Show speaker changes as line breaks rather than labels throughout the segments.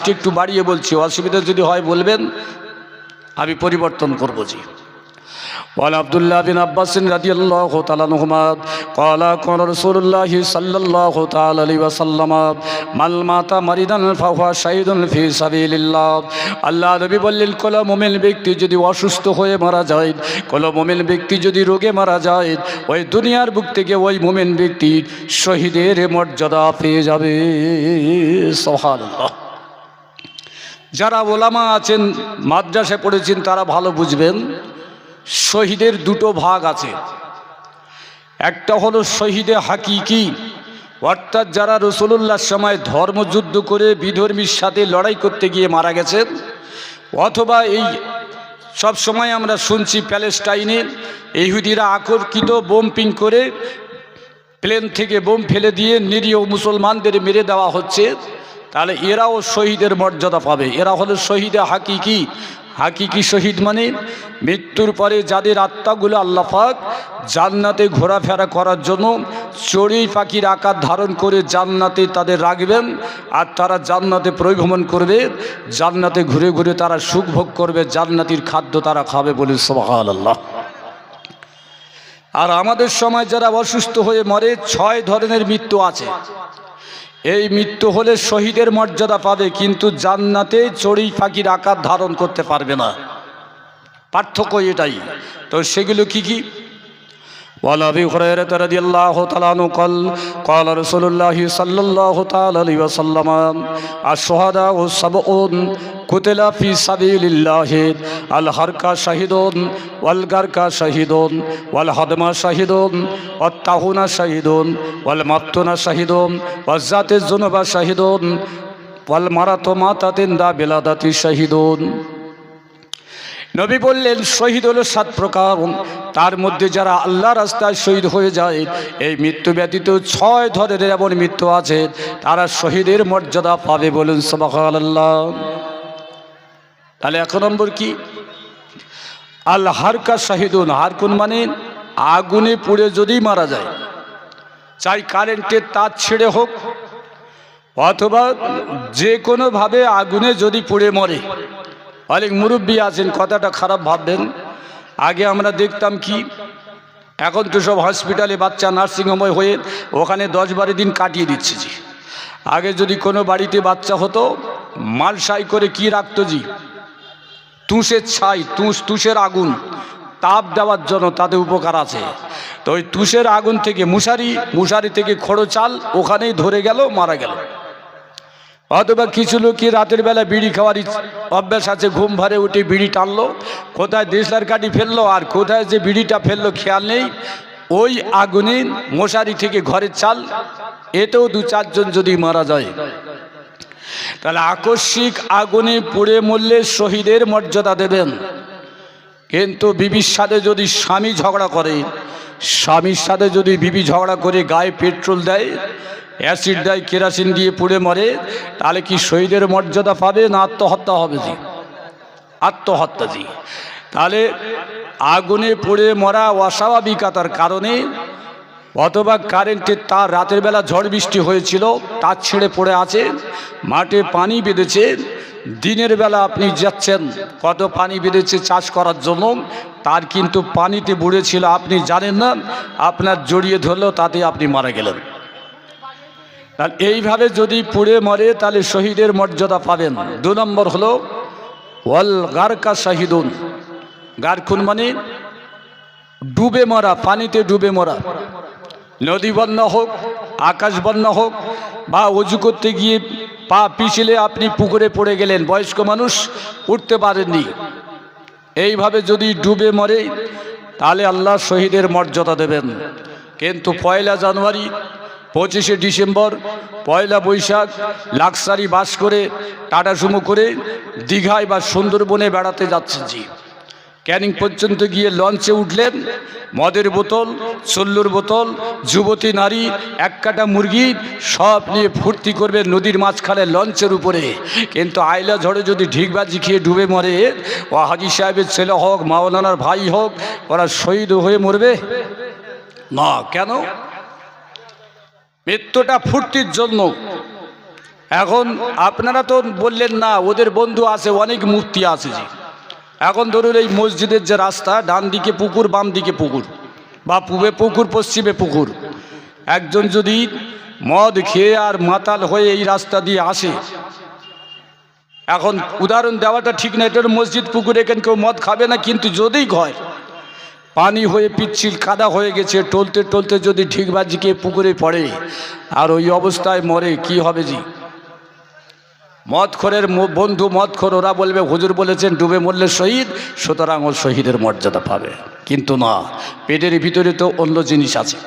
হাদিসটি একটু বাড়িয়ে বলছি, অসুবিধা যদি হয় বলবেন, আমি পরিবর্তন করব। জি। وعن عبد الله بن عباس رضي الله تعالى عنهما قال قال رسول الله صلى الله تعالى عليه وسلم من مات مريضا فهو شهيد في سبيل الله। আল্লাহ নবী বললেন, কোন মুমিন ব্যক্তি যদি অসুস্থ হয়ে মারা যায়, কোন মুমিন ব্যক্তি যদি রোগে মারা যায়, ওই দুনিয়ার বুক থেকে ওই মুমিন ব্যক্তি শহীদের মর্যাদা পেয়ে যাবে। সুবহানাল্লাহ। যারা ওলামা আছেন, মাদ্রাসায় পড়েছেন, তারা ভালো বুঝবেন, শহীদের দুটো ভাগ আছে। একটা হলো শহীদে হাকিকি, অর্থাৎ যারা রাসূলুল্লাহর সময় ধর্মযুদ্ধ করে বিধর্মীর সাথে লড়াই করতে গিয়ে মারা গেছেন, অথবা এই সব সময় আমরা শুনছি প্যালেস্টাইনে ইহুদিরা আকর্ষিত বোমপিং করে প্লেন থেকে বোম ফেলে দিয়ে নিরীহ মুসলমানদের মেরে দেওয়া হচ্ছে, তাহলে এরাও শহীদের মর্যাদা পাবে। এরা হলো শহীদে হাকিকি। হাকিকি শহীদ মানে মৃত্যুর পরে যাদের আত্মাগুলো আল্লাহ পাক জান্নাতে ঘোরাফেরা করার জন্য চড়ুই পাখির আকার ধারণ করে জান্নাতে তাদের রাখবেন, আর তারা জান্নাতে পরিভ্রমণ করবে, জান্নাতে ঘুরে ঘুরে তারা সুখ ভোগ করবে, জান্নাতির খাদ্য তারা খাবে বলে সুবহানাল্লাহ। আর আমাদের সময় যারা অসুস্থ হয়ে মরে, 6 ধরনের মৃত্যু আছে। এই মৃত্যু হলে শহীদের মর্যাদা পাবে, কিন্তু জান্নাতে চড়ুই পাখির আকার ধারণ করতে পারবে না। পার্থক্য এটাই। তো সেগুলো কি কি? وعن أبي هريرة رضي الله تعالى عنه قال قال رسول الله صلى الله تعالى عليه وسلم الشهداء سبع قتل في سبيل الله الحرقى شهيد والغرق شهيد والهدم شهيد والطاعون شهيد والمبتون شهيد والذات الذنوب شهيد والمرأة ماتت عند ولادة شهيد। নবী বললেন, শহীদ হলো 7 প্রকার। তার মধ্যে যারা আল্লাহ রাস্তায় শহীদ হয়ে যায়, এই মৃত্যু ব্যতীত 6 ধরনের এমন মৃত্যু আছে, তারা শহীদের মর্যাদা পাবে। বলুন সুবহানাল্লাহ। তাহলে 1 নম্বর কি? আল হারকা শাহিদুন। হারকুন মানে আগুনে পুড়ে যদি মারা যায়, চাই কারেন্টের তার ছিঁড়ে হোক অথবা যে কোনোভাবে আগুনে যদি পুড়ে মরে। অনেক মুরব্বী আছেন, কথাটা খারাপ ভাববেন, আগে আমরা দেখতাম কি, এখন তো সব হসপিটালে বাচ্চা নার্সিংহোমে হয়ে ওখানে 10-12 দিন কাটিয়ে দিচ্ছে। জি। আগে যদি কোনো বাড়িতে বাচ্চা হতো, মালসাই করে কি রাখতো? জি, তুষের ছাই, তুষের আগুন তাপ দেওয়ার জন্য তাদের উপকার আছে। তো ওই তুষের আগুন থেকে মশারি থেকে খড়ো চাল ওখানেই ধরে গেল, মারা গেল। অথবা কিছু লোকই রাতের বেলা বিড়ি খাওয়ার অভ্যাস আছে, ঘুম ভারে উঠে বিড়ি টানলো, কোথায় দেশলার কাঠি ফেললো আর কোথায় যে বিড়িটা ফেললো খেয়াল নেই, ওই আগুনে মশারি থেকে ঘরের চাল, এতেও 2-4 জন যদি মারা যায়, তাহলে আকস্মিক আগুনে পুড়ে মরলে শহীদের মর্যাদা দেবেন। কিন্তু বিবির সাথে যদি স্বামী ঝগড়া করে, স্বামীর সাথে যদি বিবি ঝগড়া করে গায়ে পেট্রোল দেয়, অ্যাসিড দেয়, কেরাসিন দিয়ে পুড়ে মরে, তাহলে কি শহীদের মর্যাদা পাবে না আত্মহত্যা হবে? জি, আত্মহত্যা। জি। তাহলে আগুনে পুড়ে মরা অস্বাভাবিকতার কারণে অথবা কারেন্টের তার, রাতের বেলা ঝড় বৃষ্টি হয়েছিল, তার ছেড়ে পড়ে আছে, মাঠে পানি বেঁধেছে, দিনের বেলা আপনি যাচ্ছেন, কত পানি বেঁধেছে চাষ করার জন্য, তার কিন্তু পানিতে বুড়ে ছিল, আপনি জানেন না, আপনার জড়িয়ে ধরলো, তাতে আপনি মারা গেলেন। তাহলে এইভাবে যদি পুড়ে মরে তাহলে শহীদের মর্যাদা পাবেন। 2 নম্বর হলো ওয়াল গারকা শাহিদুন। গারকুন মানে ডুবে মরা, পানিতে ডুবে মরা। নদী বন্যা হোক, আকাশ বন্যা হোক, বা অজু করতে গিয়ে পা পিছলে আপনি পুকুরে পড়ে গেলেন, বয়স্ক মানুষ উঠতে পারেননি, এইভাবে যদি ডুবে মরে তাহলে আল্লাহ শহীদের মর্যাদা দেবেন। কিন্তু 1 জানুয়ারি, 25 ডিসেম্বর, 1 বৈশাখ লাক্সারি বাস করে, টাটা সুমো করে দীঘায় বা সুন্দরবনে বেড়াতে যাচ্ছেন। জি। ক্যানিং পর্যন্ত গিয়ে লঞ্চে উঠলেন, মদের বোতল, চল্লুর বোতল, যুবতী নারী, 1 কাটা মুরগি সব নিয়ে ফুর্তি করবে নদীর মাঝখানে লঞ্চের উপরে। কিন্তু আইলা ঝড়ে যদি ঢিকবাজি খেয়ে ডুবে মরে, ও হাজি সাহেবের ছেলে হোক, মাওলানার ভাই হোক, ওরা শহীদ হয়ে মরবে না। কেন? মৃত্যুটা ফুর্তির জন্য, এখন আপনারা তো বললেন না ওদের বন্ধু আছে, অনেক মুফতি আছে জি। এখন ধরুন এই মসজিদের যে রাস্তা, ডান দিকে পুকুর বাম দিকে পুকুর, বা পূবে পুকুর পশ্চিমে পুকুর, একজন যদি মদ খেয়ে আর মাতাল হয়ে এই রাস্তা দিয়ে আসে, এখন উদাহরণ দেওয়াটা ঠিক না, এটা মসজিদ পুকুর, এখানে কেউ মদ খাবে না, কিন্তু যদি হয় পানি হয়ে পিচ্ছিল কাদা হয়ে গেছে, টলতে টলতে যদি ঠিকবাজিকে পুকুরে পড়ে আর ওই অবস্থায় মরে, কি হবে জি? মদখোরের বন্ধু মদখোর, ওরা বলবে হুজুর বলেছেন ডুবে মরলে শহীদ, সুতরাং ও শহীদের মর্যাদা পাবে। কিন্তু না, পেটের ভিতরে তো অন্য জিনিস আছে।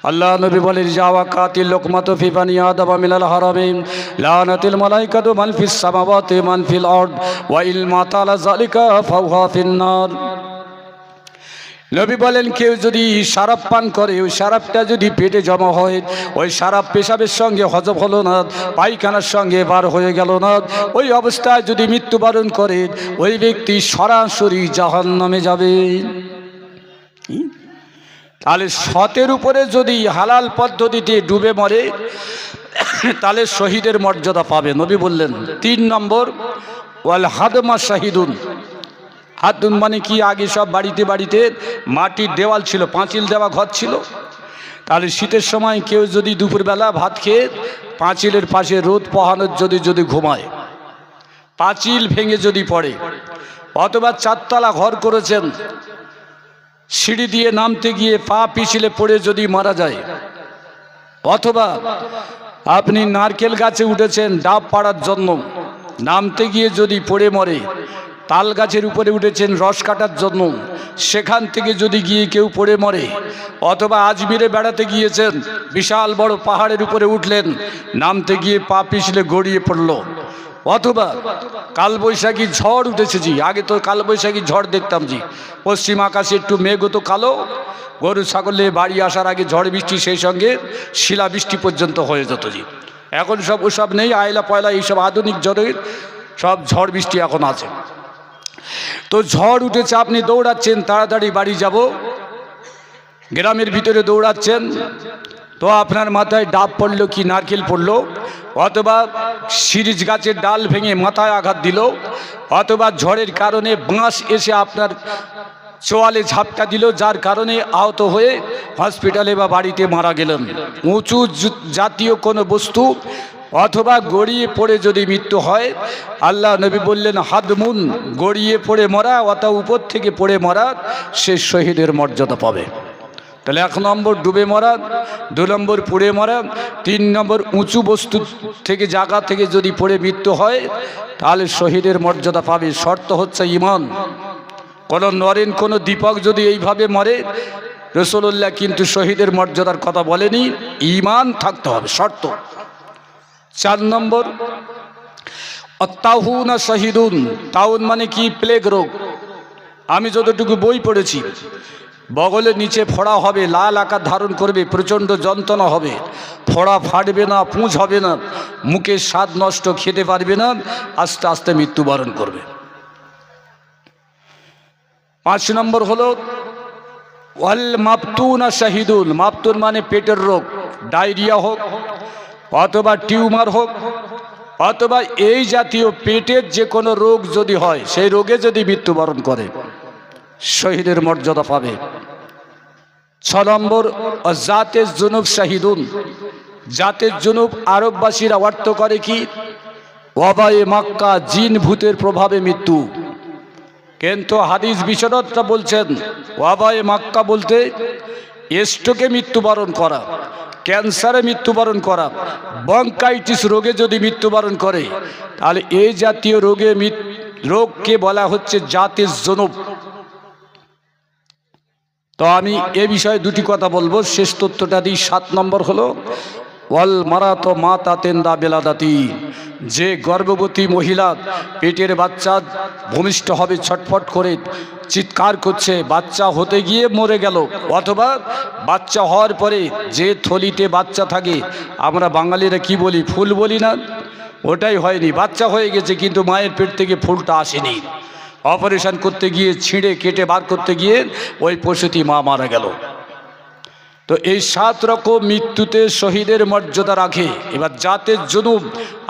আল্লাহ নবী বলেন যাওয়া কাতিল লোকমাত ফি বানি আদম মিনাল হারামিন লানাতিল মালাইকাতু মান ফিস সামাওয়াতি মান ফিল আরদ ওয়া ইল মাতালা যালিকা ফাওহা ফিন্নার। নবী বলেন কেউ যদি শরাব পান করে, ওই শরাবটা যদি পেটে জমা হয়, ওই শরাব পেশাবের সঙ্গে হজম হলো না, পায়খানার সঙ্গে বার হয়ে গেল না, ওই অবস্থায় যদি মৃত্যুবরণ করে, ওই ব্যক্তি সরাসরি জাহান্নামে যাবে। তাহলে সতের উপরে যদি হালাল পদ্ধতিতে ডুবে মরে, তাহলে শহীদের মর্যাদা পাবে। নবী বললেন 3 নম্বর ওয়াল হাদমা শাহিদুন। হাদুন মানে কি? আগে সব বাড়িতে বাড়িতে মাটির দেওয়াল ছিল, পাঁচিল দেওয়া ঘর ছিল। তাহলে শীতের সময় কেউ যদি দুপুরবেলা ভাত খেয়ে পাঁচিলের পাশে রোদ পোহানোর যদি ঘুমায়, পাঁচিল ভেঙে যদি পড়ে, অথবা 4 তলা ঘর করেছেন, সিঁড়ি দিয়ে নামতে গিয়ে পা পিছলে পড়ে যদি মারা যায়, অথবা আপনি নারকেল গাছে উঠেছেন ডাব পাড়ার জন্য, নামতে গিয়ে যদি পড়ে মরে, তাল গাছের উপরে উঠেছেন রস কাটার জন্য, সেখান থেকে যদি গিয়ে কেউ পড়ে মরে, অথবা আজমিরে বেড়াতে গিয়েছেন, বিশাল বড় পাহাড়ের উপরে উঠলেন, নামতে গিয়ে পা পিছলে গড়িয়ে পড়ল, অথবা কালবৈশাখী ঝড় উঠেছে জি। আগে তো কালবৈশাখী ঝড় দেখতাম জি, পশ্চিম আকাশে একটু মেঘ হতো কালো, গরু ছাগলে বাড়ি আসার আগে ঝড় বৃষ্টি, সেই সঙ্গে শিলা বৃষ্টি পর্যন্ত হয়ে যেত জি। এখন সব ওসব নেই, আয়লা পয়লা এইসব আধুনিক ঝড়ের সব ঝড় বৃষ্টি এখন আছে। তো ঝড় উঠেছে, আপনি দৌড়াচ্ছেন তাড়াতাড়ি বাড়ি যাব, গ্রামের ভিতরে দৌড়াচ্ছেন, তো আপনার মাথায় ডাব পড়লো কি নারকেল পড়লো, অথবা শিরিষ গাছের ডাল ভেঙে মাথায় আঘাত দিল, অথবা ঝড়ের কারণে বাঁশ এসে আপনার চোয়ালে ঝাপটা দিল, যার কারণে আহত হয়ে হসপিটালে বা বাড়িতে মারা গেলেন। উঁচু জাতীয় কোনো বস্তু অথবা গড়িয়ে পড়ে যদি মৃত্যু হয়, আল্লাহ নবী বললেন হাদমুন, গড়িয়ে পড়ে মরা অথবা উপর থেকে পড়ে মরা, সে শহীদের মর্যাদা পাবে। তাহলে 1 নম্বর ডুবে মরা, 2 নম্বর পুড়ে মরা, 3 নম্বর উঁচু বস্তু থেকে জায়গা থেকে যদি পড়ে মৃত্যু হয়, তাহলে শহীদের মর্যাদা পাবে। শর্ত হচ্ছে ঈমান। কোনো নরেন কোনো দীপক যদি এইভাবে মরে, রাসূলুল্লাহ কিন্তু শহীদের মর্যাদার কথা বলেনি, ঈমান থাকতে হবে, শর্ত। 4 নম্বর আত্তাহুনা শহীদুন। তাউন মানে কি? প্লেগ রোগ। আমি যতটুকু বই পড়েছি, বগলের নিচে ফোড়া হবে, লাল আকার ধারণ করবে, প্রচণ্ড যন্ত্রণা হবে, ফোড়া ফাটবে না, পুঁজ হবে না, মুখের স্বাদ নষ্ট, খেতে পারবে না, আস্তে আস্তে মৃত্যুবরণ করবে। 5 নম্বর হলো ওয়াল মাপতুনা শাহিদুন। মাপতুন মানে পেটের রোগ, ডায়রিয়া হোক অথবা টিউমার হোক, অথবা এই জাতীয় পেটের যে কোনো রোগ যদি হয়, সেই রোগে যদি মৃত্যুবরণ করে, শহীদের মর্যাদা পাবে। 6 নম্বর জাতের জুনুব শাহিদুন। জাতের জুনুব আরববাসীরা অর্থ করে কি? ওয়াবায়ে মক্কা, জিন ভূতের প্রভাবে মৃত্যু। কিন্তু হাদিস বিশারদরা বলছেন ওয়াবায়ে মক্কা বলতে স্ট্রোকে মৃত্যুবরণ করা, ক্যান্সারে মৃত্যুবরণ করা, ব্রঙ্কাইটিস রোগে যদি মৃত্যুবরণ করে, তাহলে এই জাতীয় রোগকে বলা হচ্ছে জাতের জুনুব। তো আমি এ বিষয়ে 2টি কথা বলবো, শেষ তথ্যটা দিই। 7 নম্বর হলো ওয়াল মারাত মাতাতেন্দা বেলাদাতি। যে গর্ভবতী মহিলা পেটের বাচ্চা ভূমিষ্ঠ হবে, ছটফট করে চিৎকার করছে, বাচ্চা হতে গিয়ে মরে গেল, অথবা বাচ্চা হওয়ার পরে যে থলিতে বাচ্চা থাকে, আমরা বাঙালিরা কি বলি, ফুল বলি না, ওটাই হয়নি, বাচ্চা হয়ে গেছে কিন্তু মায়ের পেট থেকে ফুলটা আসেনি, অপারেশন করতে গিয়ে ছিঁড়ে কেটে বার করতে গিয়ে ওই প্রসূতি মা মারা গেল। তো এই 7 রকম মৃত্যুতে শহীদের মর্যাদা রাখে। এবার জাতের জুনুব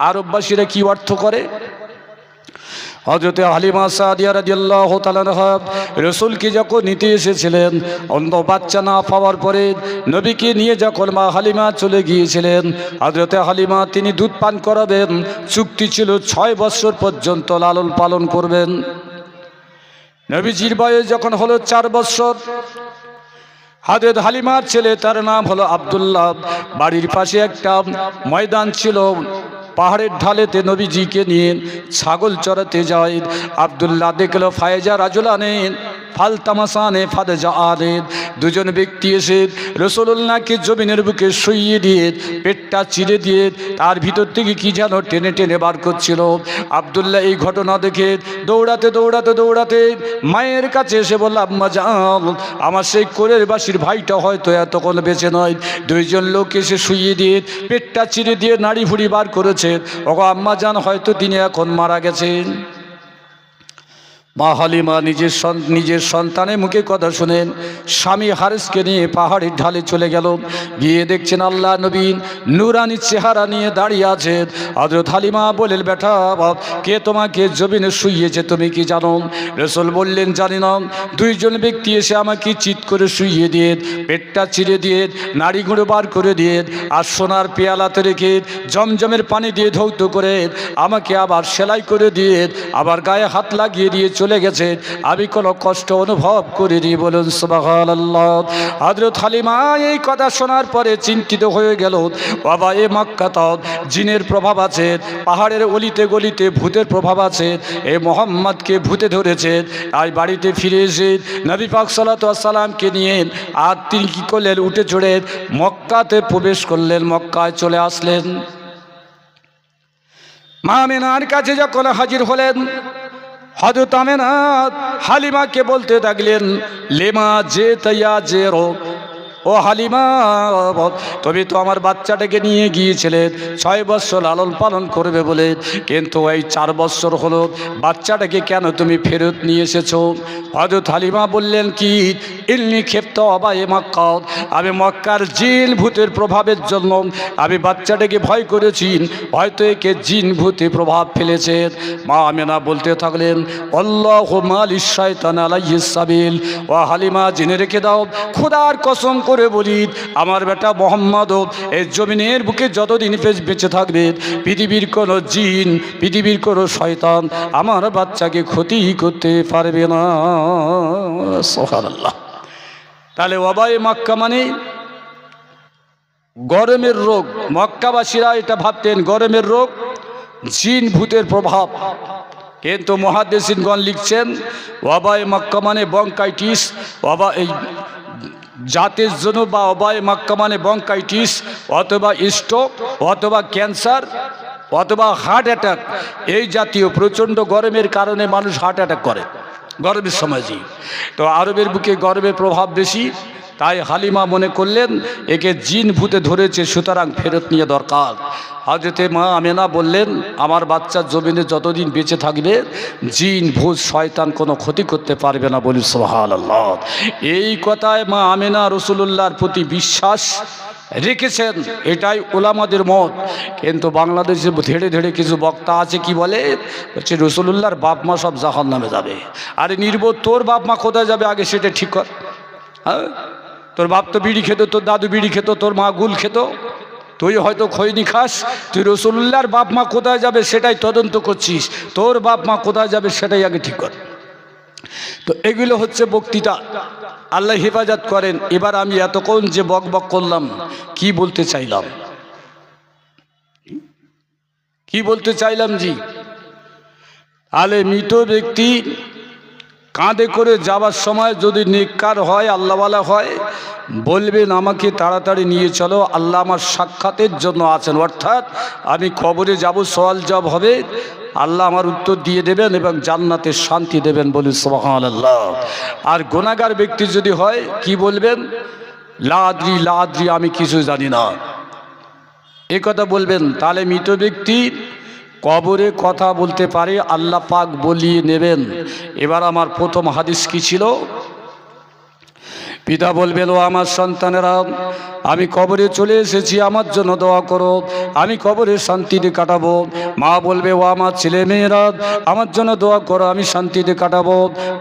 আরববাসীরা কি অর্থ করে? হযরতে হালিমা সাদিয়া রাদিয়াল্লাহু তাআলা আনহা রাসূলকে যখন নিতে এসেছিলেন, অন্ধ বাচ্চা না পাওয়ার পরে নবীকে নিয়ে যখন মা হালিমা চলে গিয়েছিলেন, হযরতে হালিমা তিনি দুধ পান করাবেন, চুক্তি ছিল 6 বছর পর্যন্ত লালন পালন করবেন। নবীজির বয়স যখন হলো 4 বছর, হযরত হালিমার ছেলে, তার নাম হলো আব্দুল্লাহ, বাড়ির পাশে একটা ময়দান ছিল, পাহাড়ের ঢালেতে নবীজিকে নিয়ে ছাগল চড়াতে যায়। আব্দুল্লাহ দেখলো ফায়জা রাজুলানে ফালতামাসানে ফাদজা আলে, দুজন ব্যক্তি এসে রাসূলুল্লাহকে জমিনের বুকে শুইয়ে দিয়ে পেটটা চিরে দিয়ে তার ভিতর থেকে কি যেন টেনে টেনে বার করছিল। আব্দুল্লাহ এই ঘটনা দেখে দৌড়াতে দৌড়াতে দৌড়াতে মায়ের কাছে এসে বলল, আম্মা জান, আমার সেই কোলের বাসির ভাইটা হয়তো এতক্ষণ বেঁচে নয়। দুইজন লোক এসে শুইয়ে দিয়ে পেটটা চিরে দিয়ে নাড়ি ভুড়ি বার করেছে। ওগো আম্মা জান, হয়তো তিনি এখন মারা গেছেন। মা হালিমা নিজের সন্তানের মুখে কথা শুনেন স্বামী হারিসকে নিয়ে পাহাড়ের ঢালে চলে গেল। গিয়ে দেখছেন আল্লাহ নবী নূরানি চেহারা নিয়ে দাঁড়িয়ে আছেন। হযরত হালিমা বললেন, বেটা কে তোমাকে জমিনে শুইয়েছে তুমি কি জানো? রাসূল বললেন, জানি না। দুইজন ব্যক্তি এসে আমাকে চিৎ করে শুইয়ে দিয়ে পেটটা চিরে দিয়ে নাড়ি গুঁড়ো বার করে দিয়ে আর সোনার পেয়ালাতে রেখে জমজমের পানি দিয়ে ধৌত করে আমাকে আবার সেলাই করে দিয়ে আবার গায়ে হাত লাগিয়ে দিয়ে চলে গেছে। আমি কোনো কষ্ট অনুভব করিনি। বলুন সুবহানাল্লাহ। হযরত হালিমা এই কথা শোনার পরে চিন্তিত হয়ে গেল। বাবা, এ মক্কাতে জিনের প্রভাব আছে, পাহাড়ের অলিতে গলিতে ভূতের প্রভাব আছে, এই মোহাম্মদকে ভূতে ধরেছে। তাই বাড়িতে ফিরে এসে নবী পাক সাল্লাল্লাহু আলাইহি সাল্লামকে নিয়ে আর তিনি কি করলেন, উঠে চড়ে মক্কাতে প্রবেশ করলেন, মক্কায় চলে আসলেন। মা আমিনার কাছে যখন হাজির হলেন, হযরত আমিনা হালিমাকে বলতে থাকলেন, লেমা যে তৈয়া যে রো, ও হালিমা, তুমি তো আমার বাচ্চাটাকে নিয়ে গিয়েছিলে 6 বছর লালন পালন করবে বলে, কিন্তু এই 4 বছর হলো বাচ্চাটাকে কেন তুমি ফেরত নিয়ে এসেছো? হযরত হালিমা বললেন, কি ইন্নী খেপ্ত অবায়ে মক্কা, আমি মক্কার জিন ভূতের প্রভাবের জন্য আমি বাচ্চাটাকে ভয় করেছি, হয়তো একে জিন ভূতে প্রভাব ফেলেছে। মা আমিনা বলতে থাকলেন, আল্লাহু মালিশ শাইতান আলাইহিস সাবিল। ও হালিমা, জেনে রেখে দাও, খোদার কসম করে বলি, আমার বেটা মোহাম্মদ এই জমিনের বুকে যতদিন বেঁচে থাকবে, পৃথিবীর কোনো জিন, পৃথিবীর কোনো শয়তান আমার বাচ্চাকে ক্ষতি করতে পারবে না। সুবহানাল্লাহ। তাহলে ওয়াবায়ে মক্কা মানে গরমের রোগ। মক্কাবাসীরা এটা ভাবতেন গরমের রোগ, জিন ভূতের প্রভাব, কিন্তু মুহাদ্দিসিনগণ লিখছেন ওয়াবায়ে মক্কা মানে ব্রঙ্কাইটিস। এই জাতের জন্য বা ওয়াবায়ে মক্কা মানে ব্রঙ্কাইটিস অথবা স্ট্রোক অথবা ক্যান্সার অথবা হার্ট অ্যাটাক। এই জাতীয় প্রচণ্ড গরমের কারণে মানুষ হার্ট অ্যাটাক করে গরমের সময়। তো আরবের বুকে গরমের প্রভাব বেশি, তাই হালিমা মনে করলেন একে জিন ভূতে ধরেছে, সুতরাং ফেরত নিয়ে দরকার। হযরতে মা আমিনা বললেন, আমার বাচ্চা জমিনে যতদিন বেঁচে থাকবে জিন ভূত শয়তান কোনো ক্ষতি করতে পারবে না। বলি সুবহানাল্লাহ। এই কথায় মা আমিনা রাসূলুল্লাহর প্রতি বিশ্বাস রেখেছেন, এটাই ওলামাদের মত। কিন্তু বাংলাদেশে ধেড়ে ধেড়ে কিছু বক্তা আছে, কি বলে, হচ্ছে রাসূলুল্লাহর বাপ মা সব জাহান্নামে যাবে। আরে নির্বোধ, তোর বাপ মা কোথায় যাবে আগে সেটা ঠিক কর। হ্যাঁ, তোর বাপ তো বিড়ি খেত, তোর দাদু বিড়ি খেত, তোর মা গুল খেত, তুই হয়তো খৈনি খাস। তুই রাসূলুল্লাহর বাপ মা কোথায় যাবে সেটাই তদন্ত করছিস, তোর বাপ মা কোথায় যাবে সেটাই আগে ঠিক কর। তো এগুলো হচ্ছে বক্তৃতা, আল্লাহ হেফাজত করেন। এবার আমি এতক্ষণ যে বক বক করলাম, কি বলতে চাইলাম, কি বলতে চাইলাম জি? আলে মৃত ব্যক্তি কাঁধে করে যাওয়ার সময় যদি নেককার হয়, আল্লাহওয়ালা হয়, বলবেন আমাকে তাড়াতাড়ি নিয়ে চলো, আল্লাহ আমার সাক্ষাতের জন্য আছেন। অর্থাৎ আমি কবরে যাব, সওয়াল জবাব হবে, আল্লাহ আমার উত্তর দিয়ে দেবেন এবং জান্নাতে শান্তি দেবেন। বলি সুবহানাল্লাহ। আর গুনাহগার ব্যক্তি যদি হয়, কি বলবেন? লা আদ্রি, আমি কিছু জানি না, এ কথা বলবেন। তাহলে মৃত ব্যক্তি কবরে কথা বলতে পারে, আল্লাহ পাক বলিয়ে নেবেন। এবার আমার প্রথম হাদিস কি ছিল? পিতা বলবেন, ও আমার সন্তানেরা, আমি কবরে চলে এসেছি, আমার জন্য দোয়া করো, আমি কবরে শান্তিতে কাটাবো। মা বলবে, ও আমার ছেলে মেয়েরা, আমার জন্য দোয়া করো, আমি শান্তিতে কাটাবো।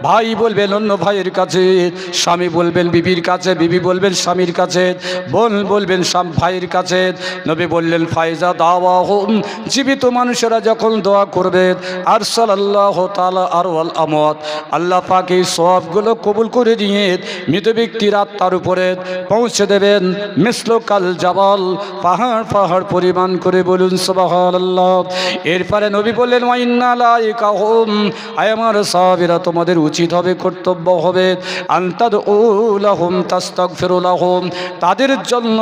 ভাই বলবেন অন্য ভাইয়ের কাছে, স্বামী বলবেন বিবির কাছে, বিবি বলবেন স্বামীর কাছে, বোন বলবেন ভাইয়ের কাছে। নবী বললেন, ফায়জা দাওয়াহুম, জীবিত মানুষেরা যখন দোয়া করবে, আরসালাল্লাহু তাআলা আরওয়াল আমওয়াত, আল্লাহ পাক এই সওয়াবগুলো কবুল করে নিয়ে মৃত ব্যক্তির আত্মার উপরে পৌঁছে দেবেন মিসলুকাল জাবাল, পাহাড় পাহাড় পরিমাণ করে। বলুন সুবহানাল্লাহ। এরপরে নবী বললেন, ওয়া ইন্না লাইকাহুম, আয় আমার সাহাবীরা, তোমাদের উচিত হবে, কর্তব্য হবে, আনতাদউ লাহুম তাস্তাগফিরু লাহুম, তাদের জন্য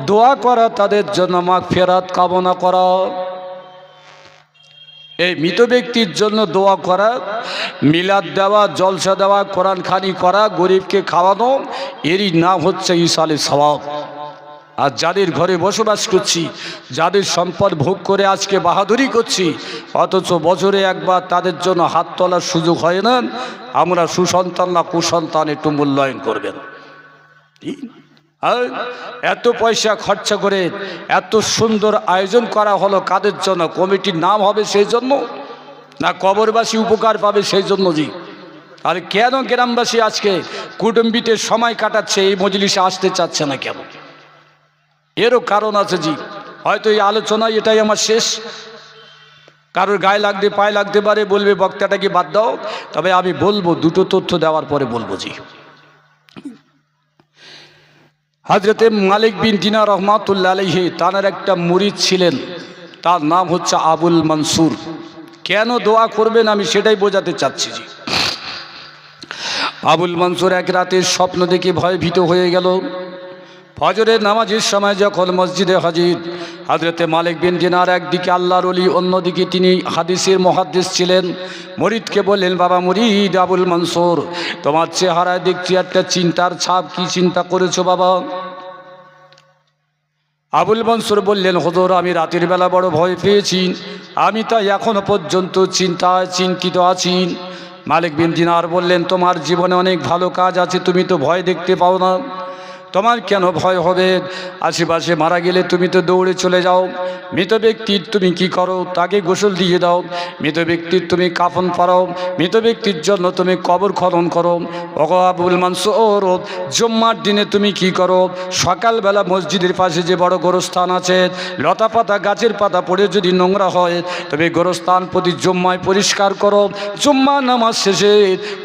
দোয়া করা, তাদের জন্য মাগফিরাত কামনা করা। এই মৃত ব্যক্তির জন্য দোয়া করা, মিলাদ দেওয়া, জলসা দেওয়া, কোরআন খানি করা, গরিবকে খাওয়ানো, এরই নাম হচ্ছে ইসালে সওয়াব। আর যাদের ঘরে বসবাস করছি, যাদের সম্পদ ভোগ করে আজকে বাহাদুরি করছি, অথচ বছরে একবার তাদের জন্য হাত তোলার সুযোগ হয় না, আমরা সুসন্তান না কুসন্তান, একটু মূল্যায়ন করবেন। এত পয়সা খরচা করে এত সুন্দর আয়োজন করা হলো, কাদের জন্য? কমিটির নাম হবে সেই জন্য, না কবরবাসী উপকার পাবে সেই জন্য? জি। আর কেন গ্রামবাসী আজকে কুটুম্বিতের সময় কাটাচ্ছে, এই মজলিসে আসতে চাচ্ছে না কেন? এরও কারণ আছে জি। হয়তো এই আলোচনায় এটাই আমার শেষ, কারোর গায়ে লাগতে পায়ে লাগতে পারে, বলবে বক্তাটাকে বাদ দাও, তবে আমি বলবো, দুটো তথ্য দেওয়ার পরে বলবো। জি। হযরতে মালিক বিন দিনার রহমাতুল্লাহ আলাইহি, তার একটা মুরিদ ছিলেন, তার নাম হচ্ছে আবুল মনসুর। কেন দোয়া করবেন আমি সেটাই বোঝাতে চাচ্ছি। জি। আবুল মনসুর এক রাতে স্বপ্ন দেখে ভয়ভীত হয়ে গেল। ফজরের নামাজের সময় যখন মসজিদে হাজির, হযরতে মালিক বিন দিনার একদিকে আল্লাহর ওলি, অন্যদিকে তিনি হাদিসের মুহাদ্দিস ছিলেন। মুরিদকে বললেন, বাবা মুরিদ আবুল মনসুর, তোমার চেহারায় দেখছি একটা চিন্তার ছাপ, কি চিন্তা করেছো বাবা? আবুল মনসুর বললেন, হুজুর, আমি রাতের বেলা বড় ভয় পেয়েছি, আমি তাই এখনো পর্যন্ত চিন্তিত আছি। মালিক বিন দিনার বললেন, তোমার জীবনে অনেক ভালো কাজ আছে, তুমি তো ভয় দেখতে পাও না, তোমার কেন ভয় হবে? আশেপাশে মারা গেলে তুমি তো দৌড়ে চলে যাও, মৃত ব্যক্তির তুমি কি করো? তাকে গোসল দিয়ে দাও, মৃত ব্যক্তির তুমি কাফন পরাও, মৃত ব্যক্তির জন্য তুমি কবর খনন করো। ওগো আবুল মনসুর, জুম্মার দিনে তুমি কি করো? সকালবেলা মসজিদের পাশে যে বড় গোরস্থান আছে, লতা পাতা গাছের পাতা পড়ে যদি নোংরা হয়, তবে গোরস্থান প্রতি জুম্মায় পরিষ্কার করো। জুম্মা নামাজ শেষে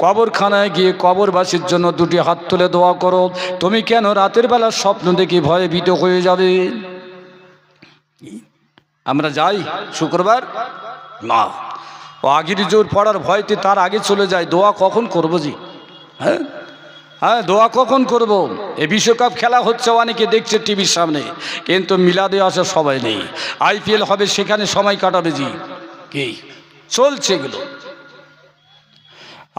কবরখানায় গিয়ে কবরবাসীর জন্য দুটি হাত তুলে দোয়া করো। তুমি কেন রাতের বেলা স্বপ্ন দেখে ভয়ে ভীত হয়ে যাবে? আমরা যাই শুক্রবার না, ও আগের জোর পড়ার ভয়তে তার আগে চলে যায়। দোয়া কখন করবো জি? হ্যাঁ, দোয়া কখন করব? এই বিশ্বকাপ খেলা হচ্ছে, অনেকে দেখছে টিভির সামনে, কিন্তু মিলাদে আসা সবাই নেই। IPL হবে, সেখানে সময় কাটাবে জি। কি চলছে এগুলো?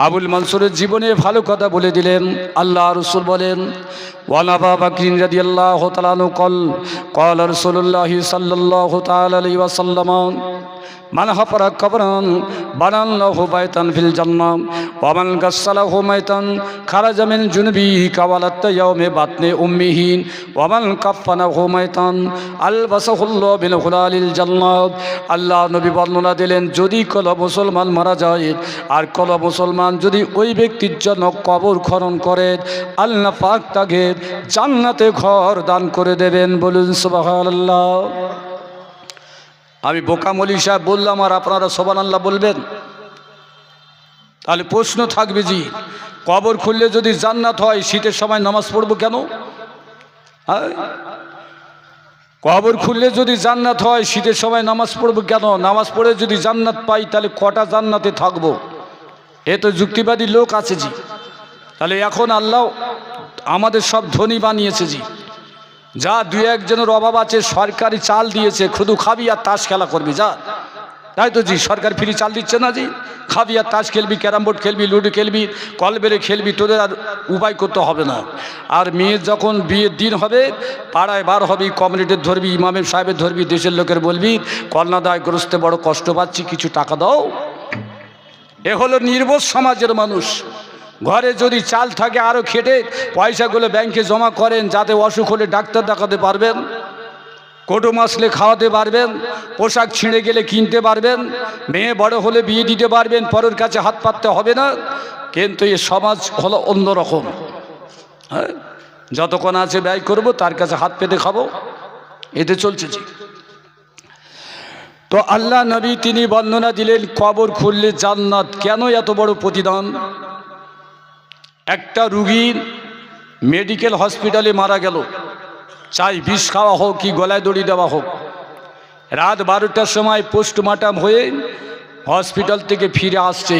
আবুল মনসুরের জীবনে ভালো কথা বলে দিলেন। আল্লাহ রাসূল বলেন, ওয়ান আবু বকর রাদিয়াল্লাহু তাআলা আনহু ক্বাল রাসূলুল্লাহ সাল্লাল্লাহু তাআলা আলাইহি ওয়াসাল্লাম, মান হাফারা কবরান বানাল্লাহু বাইতান ফিল জান্নাহ ওয়া মান গাসসালাহু মাইতান খারাজা মিন জুনুবিহি কাওয়ালাত ইয়াউমে বাতনে উম্মিহি ওয়া মান কাফানাহু মাইতান আলবাসাহুল্লাহু বিল হুলালিল জান্নাহ। আল্লাহ নবী বর্ণনা দিলেন, যদি কোনো মুসলমান মারা যায় আর কোনো মুসলমান যদি ওই ব্যক্তির জন্য কবর খনন করে, আল্লাহ পাক তাকে জান্নাতে ঘর দান করে দেবেন। বলুন সুবহানাল্লাহ। আমি বোকামলি সাহেব বললাম, আর আপনারা সুবহানাল্লাহ বলবেন? তাহলে প্রশ্ন থাকবে জি, কবর খুললে যদি জান্নাত হয়, শীতের সময় নামাজ পড়বো কেন? হ্যাঁ, কবর খুললে যদি জান্নাত হয়, শীতের সময় নামাজ পড়বো কেন? নামাজ পড়ে যদি জান্নাত পাই, তাহলে কটা জান্নাতে থাকবো? এ তো যুক্তিবাদী লোক আছে জি। তাহলে এখন আল্লাহ আমাদের সব ধনী বানিয়েছে জি। যা দুই একজনের অভাব আছে, সরকারি চাল দিয়েছে, শুধু খাবি আর তাস খেলা করবি, যা। তাই তো জি, সরকার ফ্রি চাল দিচ্ছে না জি? খাবি আর তাস খেলবি, ক্যারাম বোর্ড খেলবি, লুডো খেলবি, কল বেড়ে খেলবি, তোদের আর উপায় করতে হবে না। আর মেয়ের যখন বিয়ের দিন হবে, পাড়ায় বার হবি, কমিউনিটির ধরবি, ইমামের সাহেবের ধরবি, দেশের লোকের বলবি, কন্যাদায়গ্রস্তে বড় কষ্ট পাচ্ছি, কিছু টাকা দাও। এ হলো নির্বোধ সমাজের মানুষ। ঘরে যদি চাল থাকে আরও খেটে পয়সাগুলো ব্যাংকে জমা করেন, যাতে অসুখ হলে ডাক্তার দেখাতে পারবেন, কুটুম আসলে খাওয়াতে পারবেন, পোশাক ছিঁড়ে গেলে কিনতে পারবেন, মেয়ে বড় হলে বিয়ে দিতে পারবেন, পরের কাছে হাত পাততে হবে না। কিন্তু এই সমাজ হলো অন্যরকম। হ্যাঁ, যতক্ষণ আছে ব্যয় করব, তার কাছে হাত পেতে খাবো, এতে চলছে। তো আল্লাহ নবী তিনি বর্ণনা দিলেন কবর খুললে জান্নাত। কেন এত বড় প্রতিদান? একটা রুগী মেডিকেল হসপিটালে মারা গেল, চাই বিষ খাওয়া হোক কি গলায় দড়ি দেওয়া হোক, রাত 12টার সময় পোস্টমর্টম হয়ে হসপিটাল থেকে ফিরে আসছে,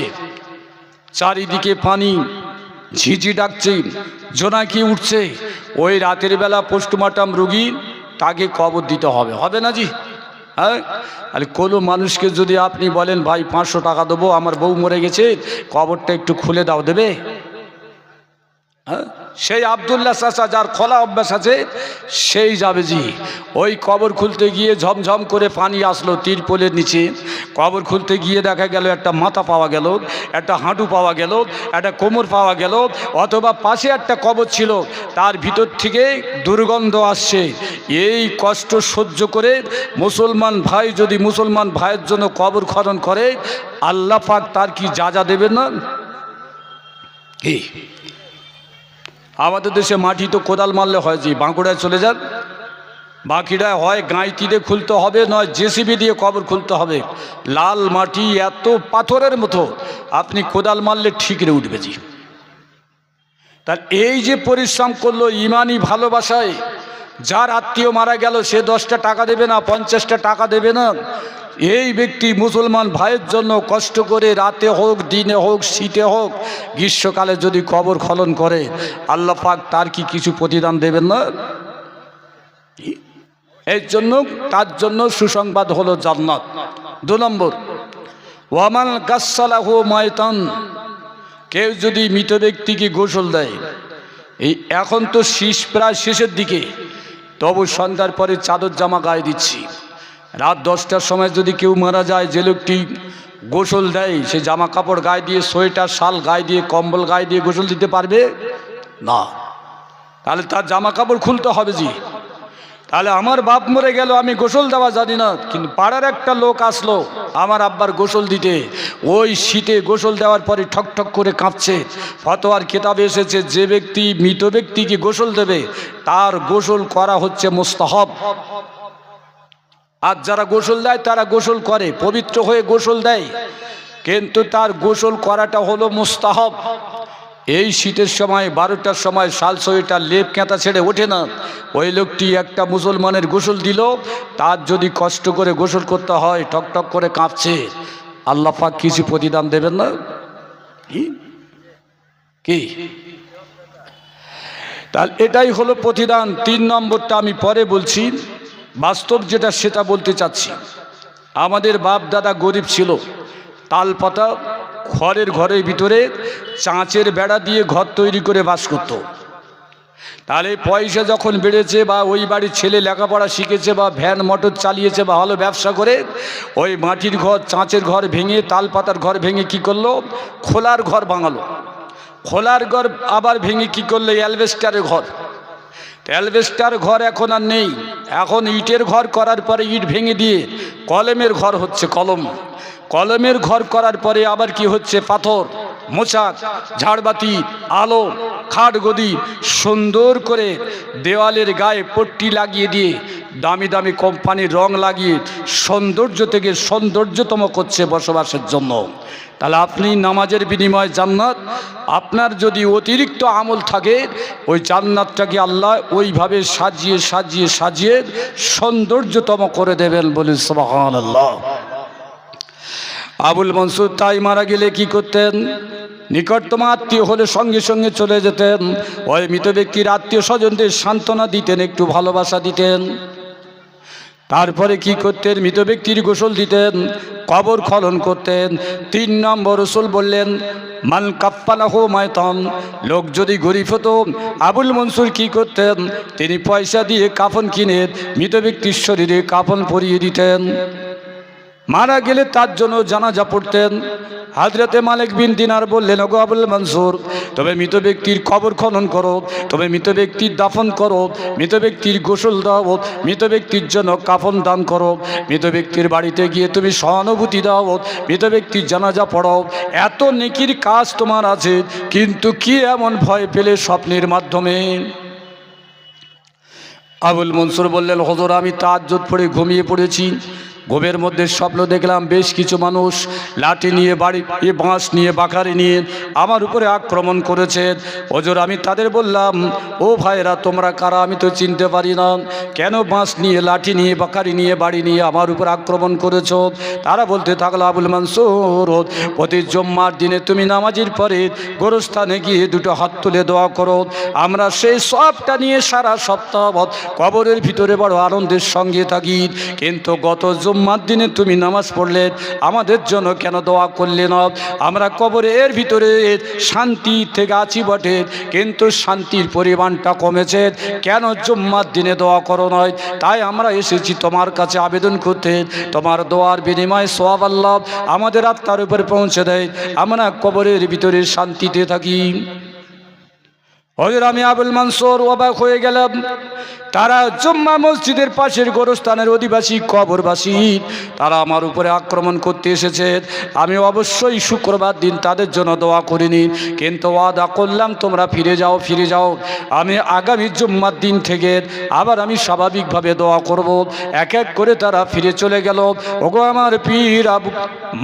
চারিদিকে পানি, ঝিঝি ডাকছে, জোনাকি উঠছে। ওই রাতের বেলা পোস্টমর্টম রুগী, তাকে কবর দিতে হবে, হবে না জি? হ্যাঁ, আর কোনো মানুষকে যদি আপনি বলেন ভাই 500 টাকা দেবো, আমার বউ মরে গেছে, কবরটা একটু খুলে দাও, দেবে? হ্যাঁ, সেই আব্দুল্লাহ চাচা যার খোলা অভ্যাস আছে সেই যাবে জি। ওই কবর খুলতে গিয়ে ঝমঝম করে পানি আসলো তিরপলের নিচে, কবর খুলতে গিয়ে দেখা গেল একটা মাথা পাওয়া গেল, একটা হাঁটু পাওয়া গেল, একটা কোমর পাওয়া গেল, অথবা পাশে একটা কবর ছিল, তার ভিতর থেকে দুর্গন্ধ আসছে। এই কষ্ট সহ্য করে মুসলমান ভাই যদি মুসলমান ভাইয়ের জন্য কবর খনন করে, আল্লাহ পাক তার কি যা দেবেন না? কি আমাদের দেশে মাটি তো কোদাল মারলে হয় জি, বাঁকুড়ায় চলে যান, বাকিটায় হয় গাঁইতি দিয়ে খুলতে হবে, নয় জেসিবি দিয়ে কবর খুলতে হবে। লাল মাটি এত পাথরের মতো, আপনি কোদাল মারলে ঠিকরে উঠবে জি। তার এই যে পরিশ্রম করলো ইমানি ভালোবাসায়, যার আত্মীয় মারা গেল সে 10টা টাকা দেবে না, 50টা টাকা দেবে না। এই ব্যক্তি মুসলমান ভাইয়ের জন্য কষ্ট করে রাতে হোক, দিনে হোক, শীতে হোক, গ্রীষ্মকালে যদি কবর খনন করে, আল্লাহ পাক তার কি কিছু প্রতিদান দেবেন না? এর জন্য তার জন্য সুসংবাদ হলো জান্নাত। 2 নম্বর, ওয়ামান গাসসালাহু মাইতান, কেউ যদি মৃত ব্যক্তিকে গোসল দেয়, এই এখন তো প্রায় শেষের দিকে, তবু সন্ধ্যার পরে চাদর জামা গায়ে দিচ্ছি। রাত 10টার সময় যদি কেউ মারা যায়, যে লোকটি গোসল দেয় সে জামা কাপড় গায়ে দিয়ে, সোয়েটার শাল গায়ে দিয়ে, কম্বল গায়ে দিয়ে গোসল দিতে পারবে না? তাহলে তার জামা কাপড় খুলতে হবে জি। তাহলে আমার বাপ মরে গেল, আমি গোসল দেওয়া জানি না, কিন্তু পাড়ার একটা লোক আসলো আমার আব্বার গোসল দিতে, ওই শীতে গোসল দেওয়ার পরে ঠক ঠক করে কাঁপছে। ফতোয়ার কিতাবে এসেছে যে ব্যক্তি মৃত ব্যক্তিকে গোসল দেবে তার গোসল করা হচ্ছে মুস্তাহাব। আর যারা গোসল দেয় তারা গোসল করে, পবিত্র হয়ে গোসল দেয়, কিন্তু তার গোসল করাটা হলো মুস্তাহাব। এই শীতের সময় 12টার সময় শাল সোয়েটার লেপ কেঁতা ছেড়ে ওঠে না, ওই লোকটি একটা মুসলমানের গোসল দিল, তার যদি কষ্ট করে গোসল করতে হয়, ঠক ঠক করে কাঁপছে, আল্লাহ পাক কিছু প্রতিদান দেবেন না? কি? তাহলে এটাই হলো প্রতিদান। 3 নম্বরটা আমি পরে বলছি, বাস্তব যেটা সেটা বলতে চাচ্ছি। আমাদের বাপ দাদা গরিব ছিল, তাল পাতা খড়ের ঘরের ভিতরে চাঁচের বেড়া দিয়ে ঘর তৈরি করে বাস করত। তাহলে পয়সা যখন বেড়েছে, বা ওই বাড়ির ছেলে লেখাপড়া শিখেছে, বা ভ্যান মোটর চালিয়েছে, বা ভালো ব্যবসা করে, ওই মাটির ঘর চাঁচের ঘর ভেঙে, তাল পাতার ঘর ভেঙে কি করলো, খোলার ঘর বানালো। খোলার ঘর আবার ভেঙে কি করলো, অ্যালবেস্টারের ঘর। অ্যালবেস্টার ঘর এখন আর নেই, এখন ইটের ঘর করার পরে ইট ভেঙে দিয়ে কলমের ঘর হচ্ছে। কলমের ঘর করার পরে আবার কি হচ্ছে, পাথর, মোচাক, ঝাড়বাতি, আলো, খাট গদি সুন্দর করে দেওয়ালের গায়ে পট্টি লাগিয়ে দিয়ে দামি দামি কোম্পানির রং লাগিয়ে সৌন্দর্য থেকে সৌন্দর্যতম করছে বসবাসের জন্য। তাহলে আপনি নামাজের বিনিময়ে জান্নাত, আপনার যদি অতিরিক্ত আমল থাকে, ওই জান্নাতটাকে আল্লাহ ওইভাবে সাজিয়ে সাজিয়ে সাজিয়ে সৌন্দর্যতম করে দেবেন, বলে সুবহানাল্লাহ। আবুল মনসুর তাই মারা গেলে কি করতেন, নিকটতম আত্মীয় হলে সঙ্গে সঙ্গে চলে যেতেন, ওই মৃত ব্যক্তির আত্মীয় স্বজনদের সান্ত্বনা দিতেন, একটু ভালোবাসা দিতেন। তারপরে কি করতেন, মৃত ব্যক্তির গোসল দিতেন, কবর খনন করতেন। 3 নম্বর রাসূল বললেন, মান কাফফানাহু মাইতান, লোক যদি গরিব হতো, আবুল মনসুর কি করতেন, তিনি পয়সা দিয়ে কাফন কিনে মৃত ব্যক্তির শরীরে কাফন পরিয়ে দিতেন। মারা গেলে তার জন্য জানাজা পড়তেন। হযরতে মালিক বিন দিনার বললেন, ওগো আবুল মনসুর, তবে মৃত ব্যক্তির কবর খনন করো, তবে মৃত ব্যক্তির দাফন করো, মৃত ব্যক্তির গোসল দাও, মৃত ব্যক্তির জন্য কাফন দান করো, মৃত ব্যক্তির বাড়িতে গিয়ে তুমি সহানুভূতি দাও, মৃত ব্যক্তির জানাজা পড়াও। এত নেকির কাজ তোমার আছে, কিন্তু কি এমন ভয় পেলে স্বপ্নের মাধ্যমে? আবুল মনসুর বললেন, হুজুর, আমি তাহাজ্জুদ পড়ে ঘুমিয়ে পড়েছি। ঘুমের মধ্যে স্বপ্ন দেখলাম বেশ কিছু মানুষ লাঠি নিয়ে, বাড়ি বাঁশ নিয়ে, বাঁকারি নিয়ে আমার উপরে আক্রমণ করেছে। হুজুর, আমি তাদের বললাম, ও ভাইরা, তোমরা কারা? আমি তো চিনতে পারি না, কেন বাঁশ নিয়ে, লাঠি নিয়ে, বাঁকারি নিয়ে, বাড়ি নিয়ে আমার উপর আক্রমণ করেছ? তারা বলতে থাকলো, আবুল মনসুর, প্রতি জুম্মার দিনে তুমি নামাজের পরে গোরস্থানে গিয়ে দুটো হাত তুলে দোয়া করো, আমরা সেই সবটা নিয়ে সারা সপ্তাহ কবরের ভিতরে বড় আনন্দের সঙ্গে থাকি, কিন্তু গত জুম্মার দিনে তুমি নামাজ পড়লে, আমাদের জন্য কেন দোয়া করলে না? আমরা কবরের ভিতরে শান্তি থেকে আছি বটে, কিন্তু শান্তির পরিমাণটা কমেছে, কেন জুম্মার দিনে দোয়া করো নয়? তাই আমরা এসেছি তোমার কাছে আবেদন করতে, তোমার দোয়ার বিনিময়ে সওয়াব আল্লাহ আমাদের আত্মার উপর পৌঁছে দেয়, আমরা কবরের ভিতরে শান্তিতে থাকি। হুজুর, আমি আবুল মনসুর অবাক হয়ে গেলাম। তারা জুম্মা মসজিদের পাশের গোরস্থানের অধিবাসী, কবরবাসী, তারা আমার উপরে আক্রমণ করতে এসেছে। আমি অবশ্যই শুক্রবার দিন তাদের জন্য দোয়া করিনি, কিন্তু ওয়াদা করলাম তোমরা ফিরে যাও, ফিরে যাও, আমি আগামী জুম্মার দিন থেকে আবার আমি স্বাভাবিকভাবে দোয়া করব। এক এক করে তারা ফিরে চলে গেল। ওগো আমার পীর আবু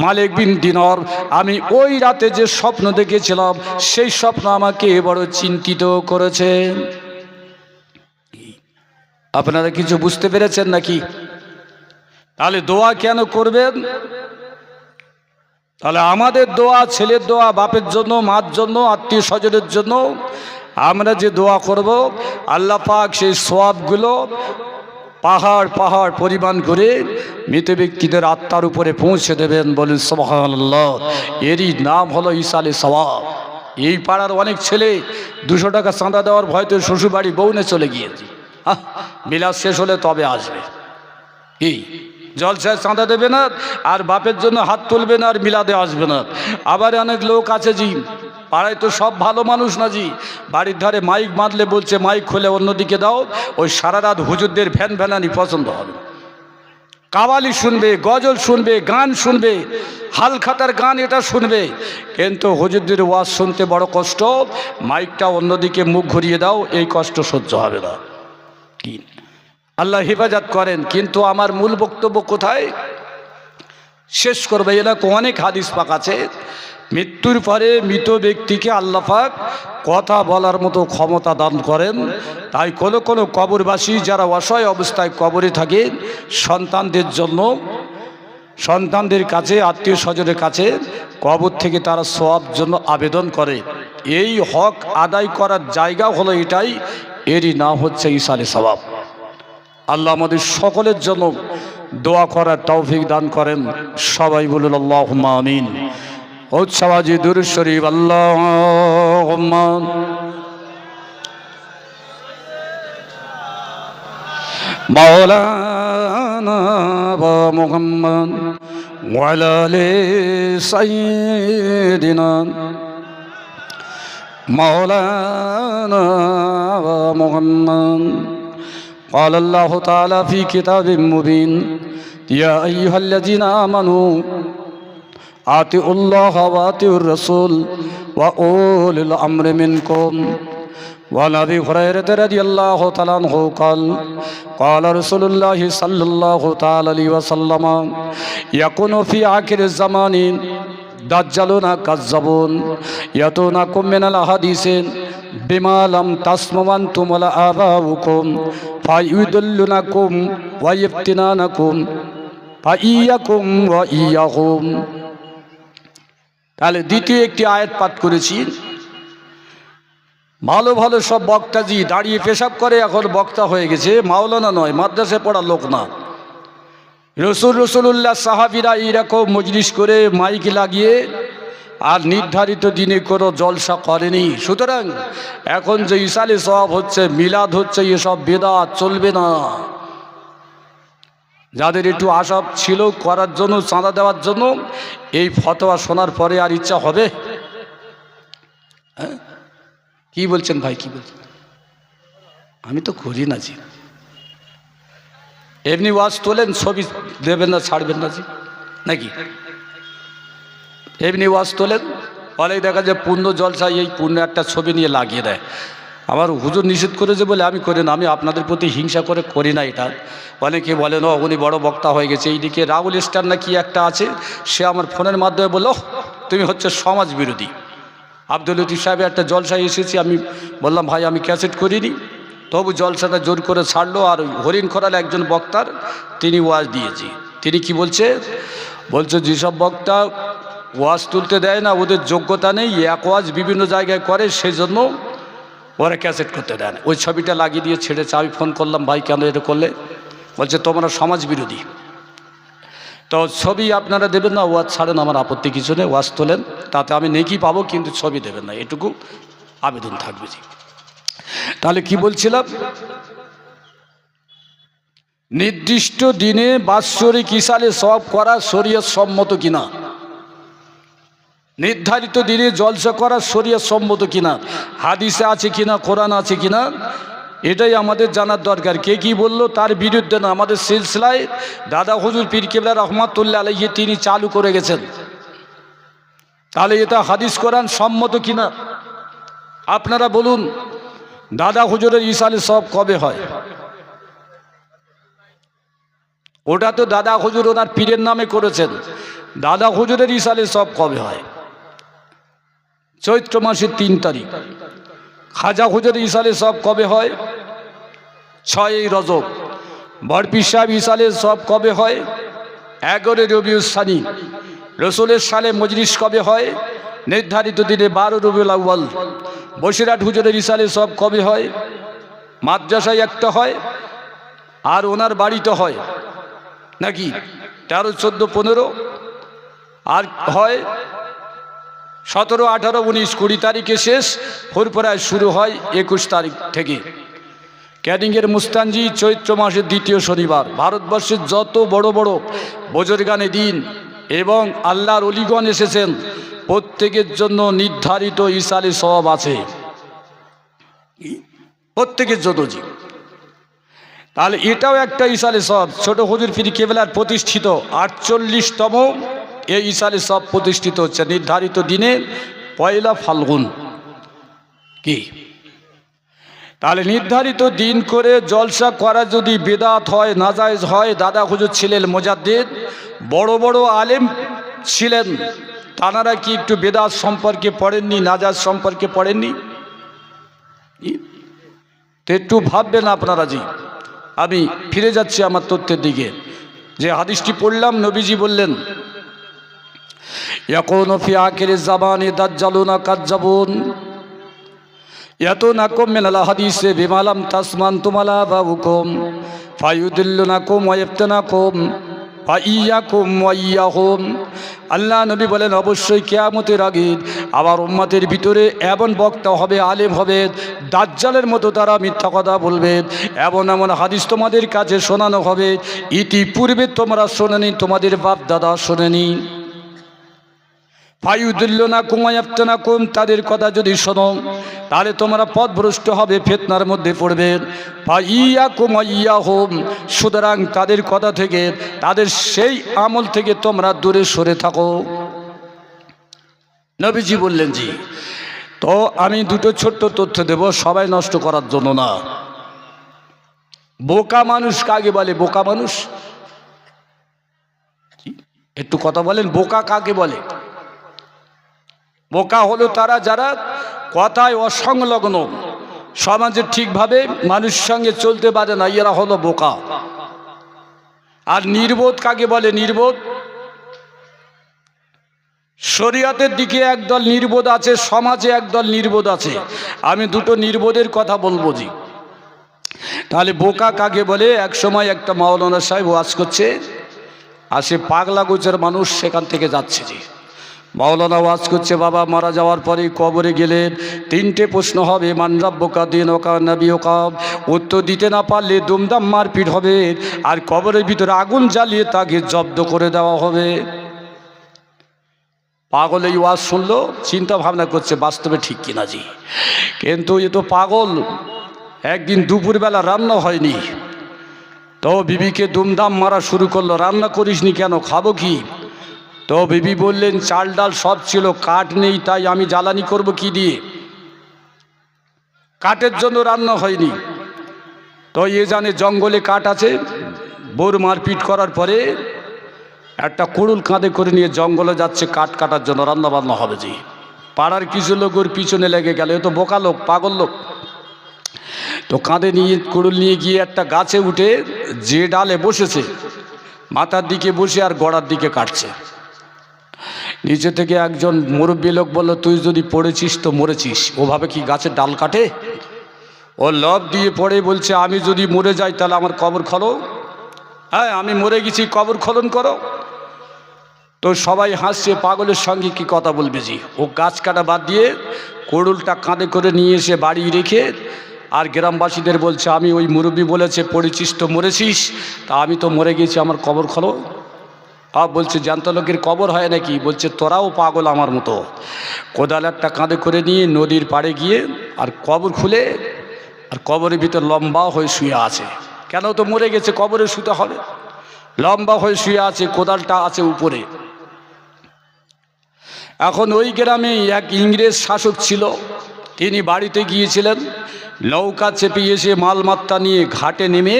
মালিক বিন দিনার, আমি ওই রাতে যে স্বপ্ন দেখেছিলাম, সেই স্বপ্ন আমাকে বড় চিন্তিত করেছে। আপনারা কিছু বুঝতে পেরেছেন নাকি? তাহলে দোয়া কেন করবেন? তাহলে আমাদের দোয়া, ছেলের দোয়া, বাপের জন্য, মার জন্য, আত্মীয় স্বজনের জন্য আমরা যে দোয়া করব, আল্লাহ পাক সেই সওয়াবগুলো পাহাড় পাহাড় পরিমাণ করে মৃত ব্যক্তিদের আত্মার উপরে পৌঁছে দেবেন। বলেন সুবহানাল্লাহ। এরই নাম হলো ইসালে সওয়াব। এই পাড়ার অনেক ছেলে 200 টাকা চাঁদা দেওয়ার ভয়তে শ্বশুরবাড়ি বউনে চলে গিয়েছে। মিলাদ শেষ হলে তবে আসবে। কি জলসায় চাঁদা দেবে না, আর বাপের জন্য হাত তুলবে না, আর মিলাদে আসবে না। আবার অনেক লোক আছে জি, পাড়ায় তো সব ভালো মানুষ না জি, বাড়ির ধারে মাইক বাঁধলে বলছে মাইক খুলে অন্যদিকে দাও, ওই সারা রাত হুজুরদের ভ্যান ভ্যানানি পছন্দ হবে, কাওয়ালি শুনবে, গজল শুনবে, গান শুনবে, হালখাতার গান এটা শুনবে, কিন্তু হুজুরদের ওয়াজ শুনতে বড় কষ্ট। মাইকটা অন্যদিকে মুখ ঘুরিয়ে দাও, এই কষ্ট সহ্য হবে না। কি আল্লাহ হেফাজত করেন। কিন্তু আমার মূল বক্তব্য কোথায় শেষ করবে? এরকম অনেক হাদিস পাক আছে, মৃত্যুর পরে মৃত ব্যক্তিকে আল্লাহ পাক কথা বলার মতো ক্ষমতা দান করেন। তাই কোনো কোনো কবরবাসী যারা অসহায় অবস্থায় কবরে থাকে, সন্তানদের জন্য, সন্তানদের কাছে, আত্মীয় স্বজনের কাছে কবর থেকে তারা সওয়াব জন্য আবেদন করে। এই হক আদায় করার জায়গা হলো এটাই, এরই নাম হচ্ছে ইসালে সওয়াব। আল্লাহ আমাদের সকলের জন্য দোয়া করার তৌফিক দান করেন। সবাই বলুন আল্লাহুম্মা আমিন। উচ্চাবাজি দুরূদ শরীফ। আল্লাহুম্মা মাওলানা ওয়া মুহাম্মদ ওয়া আলা আলি সাইয়্যিদিনা মাওলানা ওয়া মুহাম্মদ। قال الله تعالى في كتاب مبين يا أيها الذين آمنوا آتوا الله وآتوا الرسول وأولي الأمر منكم وعن أبي هريرة رضي الله تعالى عنه قال قال رسول الله صلى الله تعالى عليه وسلم يكون في آخر الزمان دجالون كذابون يأتونكم من الأحاديث بما لم تسمعوا أنتم ولا آباؤكم فيضلونكم ويفتنونكم فإياكم وإياهم। তাহলে দ্বিতীয় একটি আয়াত পাঠ করেছি। ভালো ভালো সব বক্তাজি দাঁড়িয়ে পেশাব করে এখন বক্তা হয়ে গেছে, মাওলানা নয়, মাদ্রাসায় পড়া লোক না। রসুল্লাহ সাহাবীরা এরকম মজলিস করে মাইক লাগিয়ে আর নির্ধারিত দিনে কোনো জলসা করেনি। সুতরাং এখন যে ইসালে সওয়াব হচ্ছে, মিলাদ হচ্ছে, এসব বেদাত চলবে না। যাদের একটু আশা ছিল করার জন্য, চাঁদা দেওয়ার জন্য, এই ফতোয়া শোনার পরে আর ইচ্ছা হবে? হ্যাঁ, কি বলছেন ভাই, কি বলছেন? আমি তো করি না জি। এমনি ওয়াজ তোলেন, ছবি দেবেন না, ছাড়বেন না জি, নাকি? এমনি ওয়াজ তোলেন, অনেক দেখা যায় পূর্ণ জলসায় এই পূর্ণ একটা ছবি নিয়ে লাগিয়ে দেয়। আমার হুজুর নিষেধ করেছে বলে আমি করি না, আমি আপনাদের প্রতি হিংসা করে করি না এটা। অনেকে বলেন ও উনি বড় বক্তা হয়ে গেছে। এইদিকে রাহুল স্টার না কি একটা আছে, সে আমার ফোনের মাধ্যমে বললো তুমি হচ্ছে সমাজ বিরোধী। আব্দুল লতিফ সাহেবের একটা জলসায় এসেছি, আমি বললাম ভাই আমি ক্যাসেট করিনি, তবু জলসাটা জোর করে ছাড়লো। আর হরিণ খরাল একজন বক্তার তিনি ওয়াজ দিয়েছি, তিনি কি বলছে, যেসব বক্তা ওয়াজ তুলতে দেয় না, ওদের যোগ্যতা নেই, এক ওয়াজ বিভিন্ন জায়গায় করে, সেই জন্য ওরা ক্যাসেট করতে দেয় না। ওই ছবিটা লাগিয়ে দিয়ে ছেড়েছে। আমি ফোন করলাম ভাই কেন এটা করলে? বলছে তোমরা সমাজ বিরোধী। তো ছবি আপনারা দেবেন না, ওয়াজ ছাড়েন, আমার আপত্তি কিছু নেই, ওয়াজ তোলেন, তাতে আমি নেকি পাবো, কিন্তু ছবি দেবেন না, এটুকু আবেদন থাকবে জি। তাহলে কি বলছিলাম, নির্দিষ্ট দিনে বাৎসরিক ইসালে সওয়াব করা শরীয়ত সম্মত কিনা, নির্ধারিত দিনে জলসা করা শরীয়ত সম্মত কিনা, হাদিসে আছে কিনা, কোরআন আছে কিনা, এটাই আমাদের জানার দরকার। কে কি বললো তার বিরুদ্ধে না, আমাদের সিলসিলায় দাদা হুজুর পীর কেবলা রহমাতুল্লাহ আলাইহি তিনি চালু করে গেছেন। তাহলে এটা হাদিস কোরআন সম্মত কিনা আপনারা বলুন। দাদা হুজুরের ইসালে সওয়াব কবে হয়? ওটা তো দাদা হুজুর ওনার পীরের নামে করেছেন। দাদা হুজুরের ইসালে সওয়াব কবে হয়? চৈত্র মাসের 3 তারিখ। খাজা হুজুরের ইসালে সওয়াব কবে হয়? 6ই রজব। বরপীর সাহেব ইসালে সওয়াব কবে হয়? 11 রবিউল সানি। রসুলের সালে মজলিস কবে হয়? নির্ধারিত দিনে 12 রবিউল আউয়াল। বসিরহাট হুজুরের ইসালে সওয়াব কবে হয়? মাদ্রাসায় একটা হয়, আর ওনার বাড়িতে হয় নাকি 13, 14, 15, আর হয় 17, 18, 19, 20 তারিখে শেষ, ফুরফুরায় শুরু হয় 21 তারিখ থেকে। ক্যানিংয়ের মুস্তানজি চৈত্র মাসের 2য় শনিবার। ভারতবর্ষের যত বড় বড় বুজুর্গানে দিন এবং আল্লাহর অলিগণ এসেছেন, প্রত্যেকের জন্য নির্ধারিত ইসালে সওয়াব আছে, প্রত্যেকের জন্য জি। তাহলে এটাও একটা ইসালে সওয়াব। ছোট হুজুর পীর কেবলার প্রতিষ্ঠিত 48তম এই ইসালে সওয়াব প্রতিষ্ঠিত হচ্ছে নির্ধারিত দিনে 1 ফাল্গুন। কি তাহলে নির্ধারিত দিন করে জলসা করা যদি বেদাত হয়, নাজায়েজ হয়, দাদা হুজুর ছিলেন মুজাদ্দিদ, বড় বড় আলেম ছিলেন, তানারা কি একটু বেদাত সম্পর্কে পড়েননি, নাজায়েজ সম্পর্কে পড়েননি? তো একটু ভাববেন আপনারা জি। আমি ফিরে যাচ্ছি আমার তথ্যের দিকে। যে হাদিসটি পড়লাম, নবীজি বললেন ইয়াকুনু ফি আখিরিজ জামানি দাজ্জালুনা কাজ্জাবুন ইয়াতুনাকুম মিনাল হাদিসে বিমা লাম তাসমানতুম আলা বাউকুম ফায়ুদিল্লুনাকুম ওয়া ইয়াফতানাকুম ফাইয়াকুম ওয়া ইয়াহুম। আল্লাহ নবী বলেন অবশ্যই কিয়ামতের আগে আবার উম্মতের ভিতরে এমন বক্তা হবে, আলেম হবে, দাজ্জালের মতো তারা মিথ্যা কথা বলবে, এমন এমন হাদিস তোমাদের কাছে শোনানো হবে ইতিপূর্বে তোমরা শোনেনি, তোমাদের বাপ দাদা শোনেনি। ফায়ুদিল্লুনাকুম ওয়া ইয়াফতানাকুম, তাদের কথা যদি শোনো তাহলে তোমরা পথভ্রষ্ট হবে, ফিতনার মধ্যে পড়বে। ফাইয়াকুম ওয়া ইয়াহুম, সুতরাং তাদের কথা থেকে, তাদের সেই আমল থেকে তোমরা দূরে সরে থাকো। নবীজি বললেন জি। তো আমি দুটো ছোট্ট তথ্য দেব, সবাই নষ্ট করার জন্য না। বোকা মানুষ কাকে বলে? বোকা মানুষ একটু কথা বলেন, বোকা কাকে বলে? বোকা হলো তারা যারা কথায় অসংলগ্ন, সমাজে ঠিকভাবে মানুষের সঙ্গে চলতে পারে না, এরা হলো বোকা। আর নির্বোধ কাকে বলে? নির্বোধ শরীয়তের দিকে একদল নির্বোধ আছে, সমাজে একদল নির্বোধ আছে। আমি দুটো নির্বোধের কথা বলবো জি। তাহলে বোকা কাকে বলে? এক সময় একটা মাওলানা সাহেব ওয়াজ করছে, আর সে পাগলা গোছের মানুষ সেখান থেকে যাচ্ছে জি। মাওলানা ওয়াজ করছে, বাবা মারা যাওয়ার পরে কবরে গেলে তিনটে প্রশ্ন হবে, মান রাব্বুকা দীনুকা নবিয়ুকা। উত্তর দিতে না পারলে দুমদাম মারপিট হবে, আর কবরের ভিতরে আগুন জ্বালিয়ে তাকে জব্দ করে দেওয়া হবে। পাগল এই ওয়াজ শুনলো, চিন্তা ভাবনা করছে বাস্তবে ঠিক কিনা জি। কিন্তু এ তো পাগল, একদিন দুপুরবেলা রান্না হয়নি, তো বিবিকে দুমদাম মারা শুরু করলো, রান্না করিসনি কেন, খাবো কি? তো বিবি বললেন, চাল ডাল সব ছিল, কাঠ নেই, তাই আমি জ্বালানি করব কি দিয়ে, কাঠের জন্য রান্না হয়নি। তো এ জানে জঙ্গলে কাঠ আছে, বোর মারপিট করার পরে একটা কুড়ুল কাঁধে করে নিয়ে জঙ্গলে যাচ্ছে কাঠ কাটার জন্য, রান্না বান্না হবে জি। পাড়ার কিছু লোক ওর পিছনে লেগে গেল, এ তো বোকা লোক, পাগল লোক। তো কাঁধে নিয়ে কুড়ুল নিয়ে গিয়ে একটা গাছে উঠে যে ডালে বসেছে, মাথার দিকে বসে আর গড়ার দিকে কাটছে। নিচে থেকে একজন মুরব্বী লোক বলল, তুই যদি পড়েছিস তো মরেছিস, ওভাবে কি গাছের ডাল কাটে? ও লব দিয়ে পড়ে বলছে, আমি যদি মরে যাই তাহলে আমার কবর খোলো, হ্যাঁ আমি মরে গেছি, কবর খনন করো। তো সবাই হাসছে, পাগলের সঙ্গে কি কথা বলবে জি। ও গাছ কাটা বাদ দিয়ে কুড়ুলটা কাঁধে করে নিয়ে এসে বাড়ি রেখে আর গ্রামবাসীদের বলছে, আমি ওই মুরব্বী বলেছে পড়েছিস তো মরেছিস, তা আমি তো মরে গেছি, আমার কবর খোলো। বলছে, জ্যান্ত লোকের কবর হয় নাকি? বলছে, তোরাও পাগল আমার মতো। কোদাল একটা কাঁধে করে নিয়ে নদীর পাড়ে গিয়ে আর কবর খুলে, আর কবরের ভিতর লম্বা হয়ে শুয়ে আছে। কেন, তো মরে গেছে, কবরে শুতে হবে, লম্বা হয়ে শুয়ে আছে, কোদালটা আছে উপরে। এখন ওই গ্রামে এক ইংরেজ শাসক ছিল, তিনি বাড়িতে গিয়েছিলেন, নৌকা চেপে এসে মালমাত্তা নিয়ে ঘাটে নেমে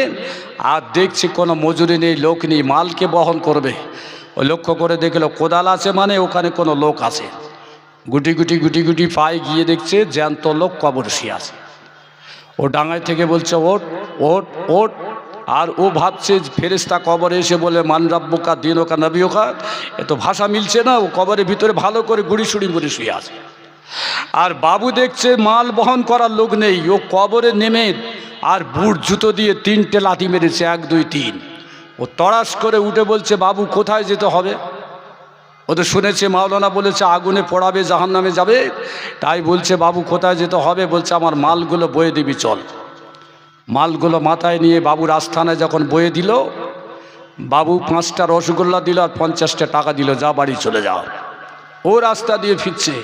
আর দেখছে কোনো মজুরি নেই, লোক নেই, মালকে বহন করবে। ও লক্ষ্য করে দেখলো কোদাল আছে মানে ওখানে কোনো লোক আছে। গুটি গুটি গুটি গুটি পায়ে গিয়ে দেখছে জ্যান্ত লোক কবর শুয়ে আছে। ও ডাঙায় থেকে বলছে, ওঠ ওঠ ওঠ। আর ও ভাবছে ফেরেশতা কবরে এসে বলে, মান রাব্বুকা দীনুকা নবিয়ুকা। এ তো ভাষা মিলছে না। ও কবরের ভিতরে ভালো করে গুড়ি সুড়ি করে শুয়ে আছে। আর বাবু দেখছে মাল বহন করার লোক নেই, ও কবরে নেমে আর বুট জুতো দিয়ে 3টে লাথি মেরেছে, 1 2 3। ও তড়াস করে উঠে বলছে, বাবু কোথায় যেতে হবে? ও তো শুনেছে মাওলানা বলেছে আগুনে পোড়াবে, জাহান্নামে যাবে, তাই বলছে বাবু কোথায় যেতে হবে? বলছে, আমার মালগুলো বয়ে দিবি চল। মালগুলো মাথায় নিয়ে বাবুর আস্থানায় যখন বয়ে দিল, বাবু 5টা রসগোল্লা দিল আর 50টা টাকা দিল, যা বাড়ি চলে যাও। ও রাস্তা দিয়ে ফিরছে,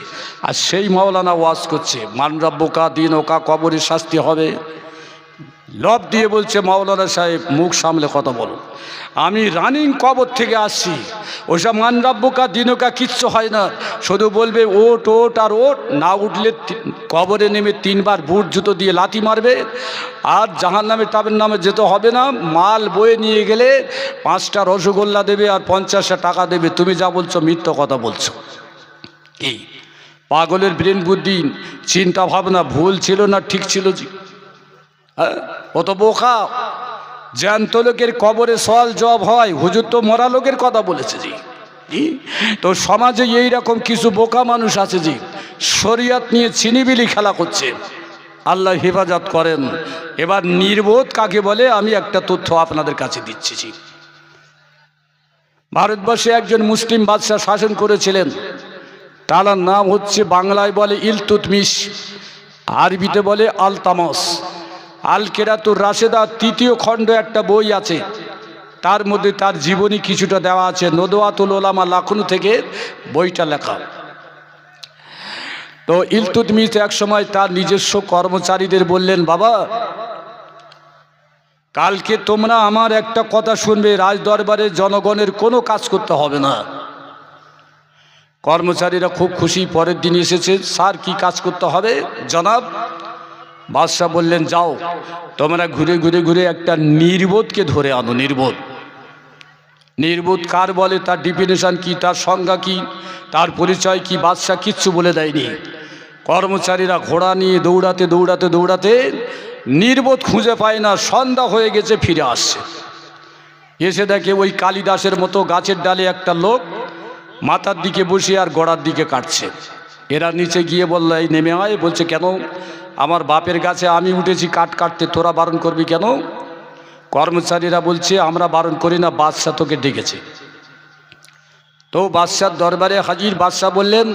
আর সেই মাওলানা ওয়াজ করছে, মান রাব্বুকা দীনুকা, কবরের শাস্তি হবে। লব দিয়ে বলছে, মাওলানা সাহেব মুখ সামলে কথা বলো, আমি রানিং কবর থেকে আসছি, ওসব মান রাব্বুকা দীনুকা কিচ্ছু হয় না। শুধু বলবে ওট ওট আর ওট, না উঠলে কবরে নেমে 3 বার বুট জুতো দিয়ে লাথি মারবে, আর জাহান্নামে টাবের নামে যেতে হবে না। মাল বয়ে নিয়ে গেলে 5টা রসগোল্লা দেবে আর 50টা টাকা দেবে। তুমি যা বলছো মিথ্যা কথা বলছো। এই পাগলের ব্রেন বুদ্ধি চিন্তা ভাবনা ভুল ছিল না ঠিক ছিল জি? অত বোকা। জ্যান্ত লোকের কবরে সওয়াল জবাব হয়, হুজুর তো মরা লোকের কথা বলেছে জি। তো সমাজে এই রকম কিছু বোকা মানুষ আছে জি, শরিয়ত নিয়ে ছিনিবিলি খেলা করছে। আল্লাহ হেফাজত করেন। এবার নির্বোধ কাকে বলে আমি একটা তথ্য আপনাদের কাছে দিচ্ছি জি। ভারতবর্ষে একজন মুসলিম বাদশাহ শাসন করেছিলেন, তার নাম হচ্ছে, বাংলায় বলে ইলতুৎমিশ, আরবিতে বলে আলতামস। আল কেরাতুর রাশেদা 3য় খণ্ড একটা বই আছে, তার মধ্যে তার জীবনী কিছুটা দেওয়া আছে। নদওয়াতুল উলামা লাখনৌ থেকে বইটা লেখা। তো ইলতুৎমিশ এক সময় তার নিজস্ব কর্মচারীদের বললেন, বাবা কালকে তোমরা আমার একটা কথা শুনবে, রাজ দরবারে জনগণের কোনো কাজ করতে হবে না। কর্মচারীরা খুব খুশি। পরের দিন এসেছে, স্যার কি কাজ করতে হবে জনাব? বাদশাহ বললেন, যাও তোমরা ঘুরে ঘুরে ঘুরে একটা নির্বোধকে ধরে আনো। নির্বোধ, নির্বোধ কার বলে, তার ডিফিনেশন কি, তার সংজ্ঞা কি, তার পরিচয় কি, বাদশাহ কিচ্ছু বলে দেয়নি। কর্মচারীরা ঘোড়া নিয়ে দৌড়াতে দৌড়াতে দৌড়াতে নির্বোধ খুঁজে পায় না। সন্ধ্যা হয়ে গেছে, ফিরে আসছে। এসে দেখে ওই কালিদাসের মতো গাছের ডালে একটা লোক মাথার দিকে বসে আর গড়ার দিকে কাটছে। এরা নিচে গিয়ে বলল, এই নেমে আয়। বলছে, কেন? আমার বাপের গাছে আমি উঠেছি কাঠ কাটতে, তোরা বারণ করবি কেন? কর্মচারীরা বলছে, আমরা বারণ করি না, বাদশাহ তোকে ডেকেছে। তো বাদশার দরবারে হাজির। বাদশাহ বললেন,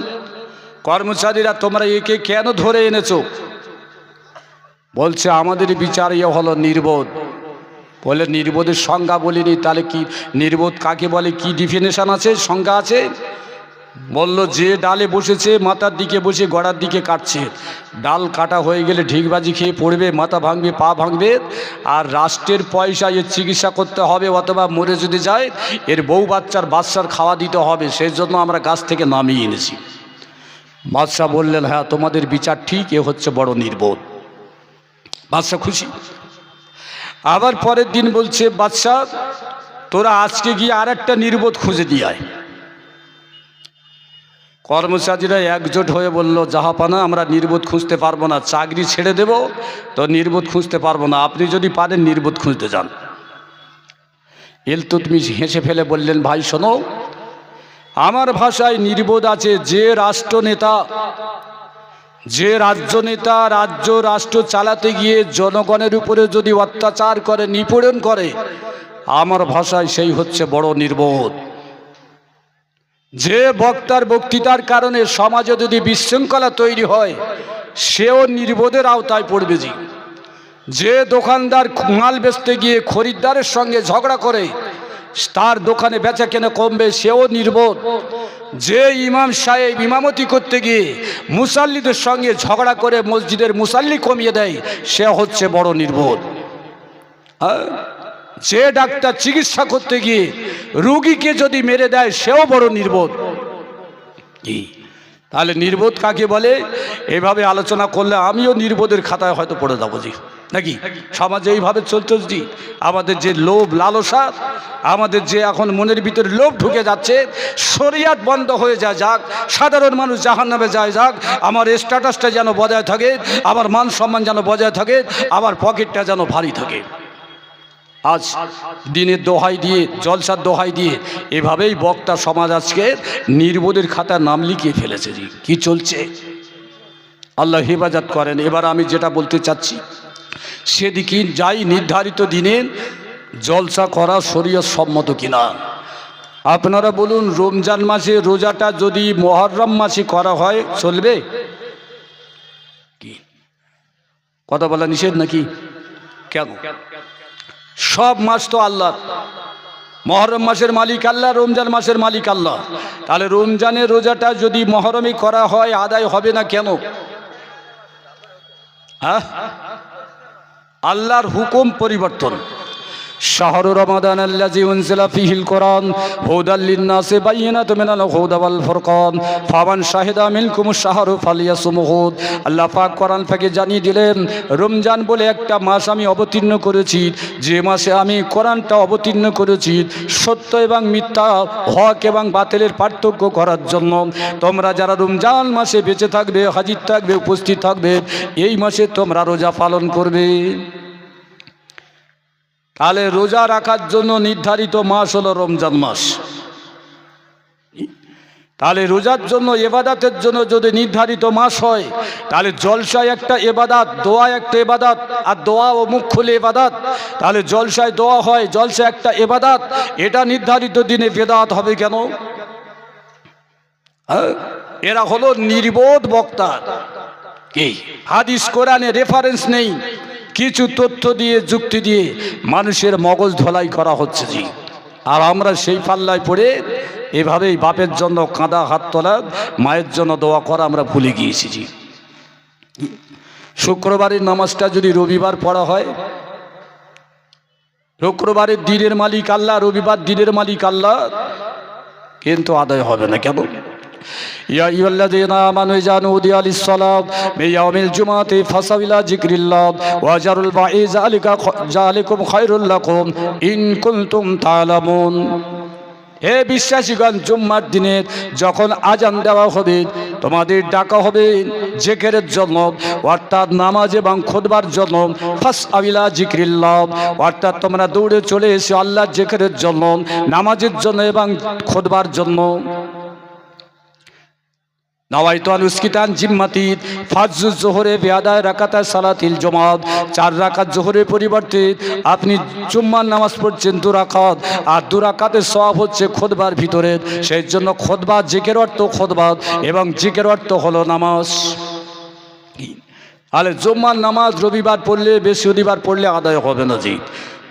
কর্মচারীরা তোমরা একে কেন ধরে এনেছো? বলছে আমাদের বিচার হলো নির্বোধ। বলে নির্বোধের সংজ্ঞা বলিনি, তাহলে কি নির্বোধ কাকে বলে, কি ডিফিনেশন আছে, সংজ্ঞা আছে? বলল যে ডালে বসেছে মাথার দিকে বসে গড়ার দিকে কাটছে, ডাল কাটা হয়ে গেলে ঢিকবাজি খেয়ে পড়বে, মাথা ভাঙবে, পা ভাঙবে, আর রাষ্ট্রের পয়সা এর চিকিৎসা করতে হবে, অথবা মরে যদি যায় এর বউ বাচ্চার খাওয়া দিতে হবে, সেই জন্য আমরা গাছ থেকে নামিয়ে এনেছি। বাদশাহ বললেন, হ্যাঁ তোমাদের বিচার ঠিক, এ হচ্ছে বড় নির্বোধ। বাদশাহ খুশি। আবার পরের দিন বলছে, বাদশাহ তোরা আজকে গিয়ে আর একটা নির্বোধ খুঁজে দিয়ে আয়। কর্মচারীরা একজোট হয়ে বলল, জাহাপানা আমরা নির্বোধ খুঁজতে পারবো না, চাকরি ছেড়ে দেব, তো নির্বোধ খুঁজতে পারবো না, আপনি যদি পারেন নির্বোধ খুঁজতে যান। ইলতুৎমিশ হেসে ফেলে বললেন, ভাই শোনো, আমার ভাষায় নির্বোধ আছে যে রাষ্ট্রনেতা, যে রাজ্যনেতা রাষ্ট্র চালাতে গিয়ে জনগণের উপরে যদি অত্যাচার করে, নিপীড়ন করে, আমার ভাষায় সেই হচ্ছে বড় নির্বোধ। যে বক্তার বক্তৃতার কারণে সমাজে যদি বিশৃঙ্খলা তৈরি হয়, সেও নির্বোধের আওতায় পড়বে। যে দোকানদার মাল বেচতে গিয়ে খরিদ্দারের সঙ্গে ঝগড়া করে তার দোকানে বেচা কেনা কমবে, সেও নির্বোধ। যে ইমাম সাহেব ইমামতি করতে গিয়ে মুসাল্লিদের সঙ্গে ঝগড়া করে মসজিদের মুসাল্লি কমিয়ে দেয়, সে হচ্ছে বড় নির্বোধ। যে ডাক্তার চিকিৎসা করতে গিয়ে রোগীকে যদি মেরে দেয়, সেও বড় নির্বোধ। তাহলে নির্বোধ কাকে বলে? এইভাবে আলোচনা করলে আমিও নির্বোধের খাতায় হয়তো পড়ে যাবো নাকি? সমাজে এইভাবে চলতেছি। আমাদের যে লোভ লালসা, আমাদের যে এখন মনের ভিতরে লোভ ঢুকে যাচ্ছে, শরিয়াত বন্ধ হয়ে যায় যাক, সাধারণ মানুষ জাহান্নামে যায় যাক, আমার স্ট্যাটাসটা যেন বজায় থাকে, আমার মান সম্মান যেন বজায় থাকে, আমার পকেটটা যেন ভারী থাকে। আজ দিনের দোহাই দিয়ে, জলসার দোহাই দিয়ে এভাবেই বক্তা সমাজ আজকে নির্বোধের খাতার নাম লিখিয়ে ফেলেছে। কি চলছে? আল্লাহ হেফাজত করেন। এবার আমি যেটা বলতে চাচ্ছি, সেদিকে যাই, নির্ধারিত দিনে জলসা করা শরীয়ত সম্মত কিনা আপনারা বলুন। রমজান মাসে রোজাটা যদি মুহররম মাসে করা হয় চলবে? কি কথা বলা নিষেধ নাকি? কেন? সব মাস তো আল্লাহ। মুহররম মাসের মালিক আল্লাহ, রমজান মাসের মালিক আল্লাহ। তাহলে রমজানের রোজাটা যদি মুহররমে করা হয়, আদায় হবে না কেন? হ্যাঁ, আল্লাহর হুকুম পরিবর্তন। শাহরু রমাদান আল্লাযী উনজিলা ফীহিল কোরআন হুদাল লিন-নাসি বায়িনাতুম মিনাল হুদা ওয়াল ফুরকান ফামান শাহিদা মিনকুমুশ শাহরু ফালিয়াসুমহু। আল্লাহ পাক কোরআন থেকে জানিয়ে দিলেন, রমজান বলে একটা মাস আমি অবতীর্ণ করেছি, যে মাসে আমি কোরআনটা অবতীর্ণ করেছি সত্য এবং মিথ্যা, হক এবং বাতিলের পার্থক্য করার জন্য। তোমরা যারা রমজান মাসে বেঁচে থাকবে, হাজির থাকবে, উপস্থিত থাকবে, এই মাসে তোমরা রোজা পালন করবে। তাহলে রোজা রাখার জন্য নির্ধারিত মাস হলো রমজান মাস। তাহলে রোজার জন্য, ইবাদতের জন্য যদি নির্ধারিত মাস হয়, তাহলে জলসায় একটা ইবাদত, দোয়া একটা ইবাদত, আর দোয়া ও মুখ খুলে ইবাদত। তাহলে জলসায় দোয়া হয়, জলসা একটা ইবাদত, এটা নির্ধারিত দিনে বেদাত হবে কেন? এরা হলো নির্বোধ বক্তা। কি হাদিস কোরআনে রেফারেন্স নেই, কিছু তথ্য দিয়ে, যুক্তি দিয়ে মানুষের মগজ ধোলাই করা হচ্ছে। আর আমরা সেই পাল্লায় পড়ে এভাবেই বাপের জন্য কাঁদা হাত তোলা, মায়ের জন্য দোয়া করা আমরা ভুলে গিয়েছি। শুক্রবারের নামাজটা যদি রবিবার পড়া হয়, শুক্রবারের দিনের মালিক আল্লাহ, রবিবার দিনের মালিক আল্লাহ, কিন্তু আদায় হবে না কেন? ইয়া আইয়ুহাল্লাযীনা আমানু ইযা নুদিয়া লিস-সালাত মিন ইয়াউমিল জুমআতি ফাসাউ ইলা যিকরিল্লাহ ওয়া যারুল বা'i যালিকুম খায়রুল লাকুম ইন কুনতুম তা'লামুন। হে বিশ্বাসীগণ, জুম্মার দিনে যখন আজান দেওয়া হবে, তোমাদের ডাকা হবে জিকিরের জন্য, অর্থাৎ নামাজ এবং খুতবার জন্য। ফাসআউ ইলা যিকরিল্লাহ, অর্থাৎ তোমরা দৌড়ে চলে এসো আল্লাহর জিকিরের জন্য, নামাজের জন্য এবং খুতবার জন্য। নাওয়াইতু আন উসকিতান জিম্মাতি ফাজুজ জোহরে বিআদায় রাকাতা সালাতিল জুমাত, 4 রাকাত জোহরের পরিবর্তে আপনি জুম্মার নামাজ পড়ছেন 2 রাকাত, আর 2 রাকাতের সওয়াব হচ্ছে খুতবার ভিতরে। সেই জন্য খুতবা জিকির অর্থ খুতবা এবং জিকির অর্থ হলো নামাজ। তাহলে জুম্মার নামাজ রবিবার পড়লে বৃহস্পতিবার পড়লে আদায় হবে না। জি,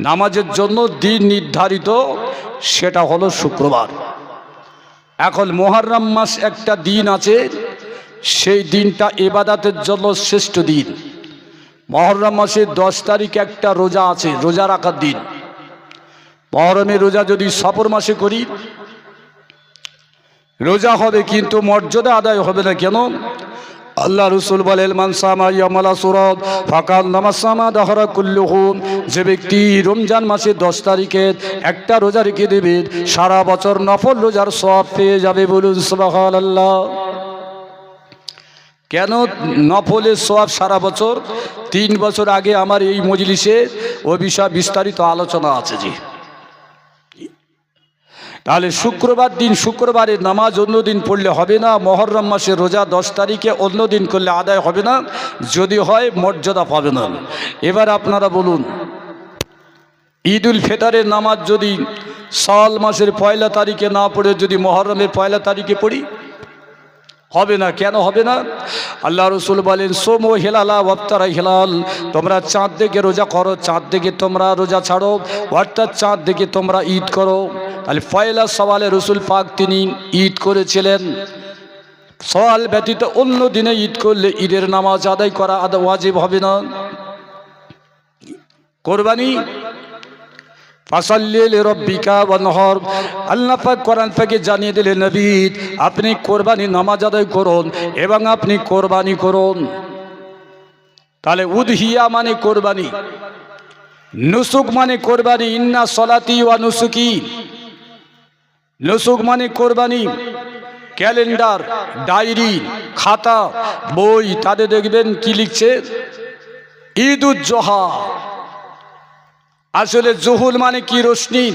নামাজের জন্য দিন নির্ধারিত, সেটা হলো শুক্রবার। এখন মুহররম মাস একটা দিন আছে, সেই দিনটা ইবাদতের জন্য শ্রেষ্ঠ দিন। মুহররম মাসের 10 তারিখ একটা রোজা আছে, রোজা রাখার দিন। মুহররমের রোজা যদি সফর মাসে করি রোজা হবে, কিন্তু মর্যাদা আদায় হবে না। কেন? আল্লাহ রসুল বলেন, মান সামা ইয়ামাল আসুরা ফাকান্নামা সামা দাহরা কুল্লুহু, যে ব্যক্তি রমজান মাসের 10 তারিখে একটা রোজা রেখে দেবে, সারা বছর নফল রোজার সওয়াব পেয়ে যাবে। বলুন সুবহানাল্লাহ। কেন নফলের সওয়াব সারা বছর? 3 বছর আগে আমার এই মজলিসে ও বিষয়ে বিস্তারিত আলোচনা আছে। জি, তাহলে শুক্রবার দিন শুক্রবারের নামাজ অন্য দিন পড়লে হবে না। মুহররম মাসের রোজা 10 তারিখে অন্য দিন করলে আদায় হবে না, যদি হয় মর্যাদা পাবে না। এবার আপনারা বলুন, ঈদুল ফিতরের নামাজ যদি শাওয়াল মাসের 1 তারিখে না পড়ে যদি মুহররমের 1 তারিখে পড়ি, হবে না। কেন হবে না? আল্লাহ রসুল বলেন, সোম ও হেলালা ওয়াফতারা হেলাল, তোমরা চাঁদ দেখে রোজা করো, চাঁদ দেখে তোমরা রোজা ছাড়ো, অর্থাৎ চাঁদ দেখে তোমরা ঈদ করো। তাহলে 1 শাওয়ালে রসুল পাক তিনি ঈদ করেছিলেন। শাওয়াল ব্যতীত অন্য দিনে ঈদ করলে ঈদের নামাজ আদায় করা ওয়াজিব হবে না। কোরবানি ফাসাল্লি লিরাব্বিকা ওয়ানহর, আল্লাহ পাক কোরআন পাকে জানিয়ে দিলেন, নবী আপনি কোরবানি নামাজ আদায় করুন এবং আপনি কোরবানি করুন। তাহলে উদহিয়া মানে কোরবানি, নুসুক মানে কোরবানি। ইন্না সলাতি ওয়া নুসুকি, নুসুক মানে কোরবানি। ক্যালেন্ডার, ডায়েরি, খাতা, বই, তাতে দেখবেন কি লিখছে, ঈদুজ জোহা। আসলে জুহুল মানে কি? রোশনি।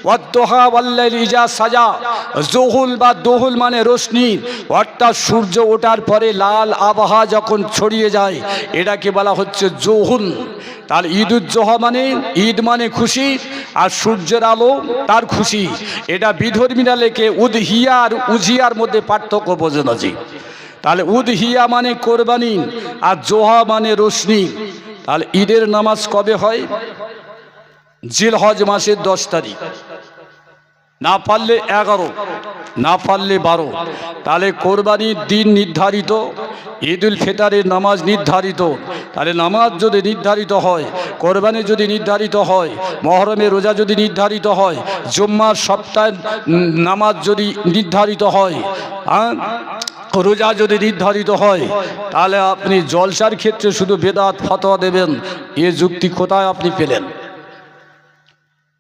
ওয়াদ্দোহা ওয়াল্লাইলি ইজা সাজা, জুহুল বা দোহুল মানে রোশনি, অর্থাৎ সূর্য ওঠার পরে লাল আবহাওয়া যখন ছড়িয়ে যায়, এটাকে বলা হচ্ছে জুহুল। তাহলে ঈদুজ জোহা মানে ঈদ মানে খুশি, আর সূর্যের আলো তার খুশি। এটা বিধর্মীরা লেখে উদহিয়া আর উজিয়ার মধ্যে পার্থক্য বোঝে না। জি, তাহলে উদহিয়া মানে কোরবানি আর জোহা মানে রোশনি। তাহলে ঈদের নামাজ কবে হয়? জিলহজ মাসের 10 তারিখ, না পারলে 11, না পারলে 12। তাহলে কোরবানির দিন নির্ধারিত, ঈদুল ফিতরের নামাজ নির্ধারিত। তাহলে নামাজ যদি নির্ধারিত হয়, কোরবানি যদি নির্ধারিত হয়, মুহররমের রোজা যদি নির্ধারিত হয়, জুম্মার সপ্তাহে নামাজ যদি নির্ধারিত হয়, রোজা যদি নির্ধারিত হয়, তাহলে আপনি জলসার ক্ষেত্রে শুধু বেদাত ফতোয়া দেবেন, এ যুক্তি কোথায় আপনি পেলেন?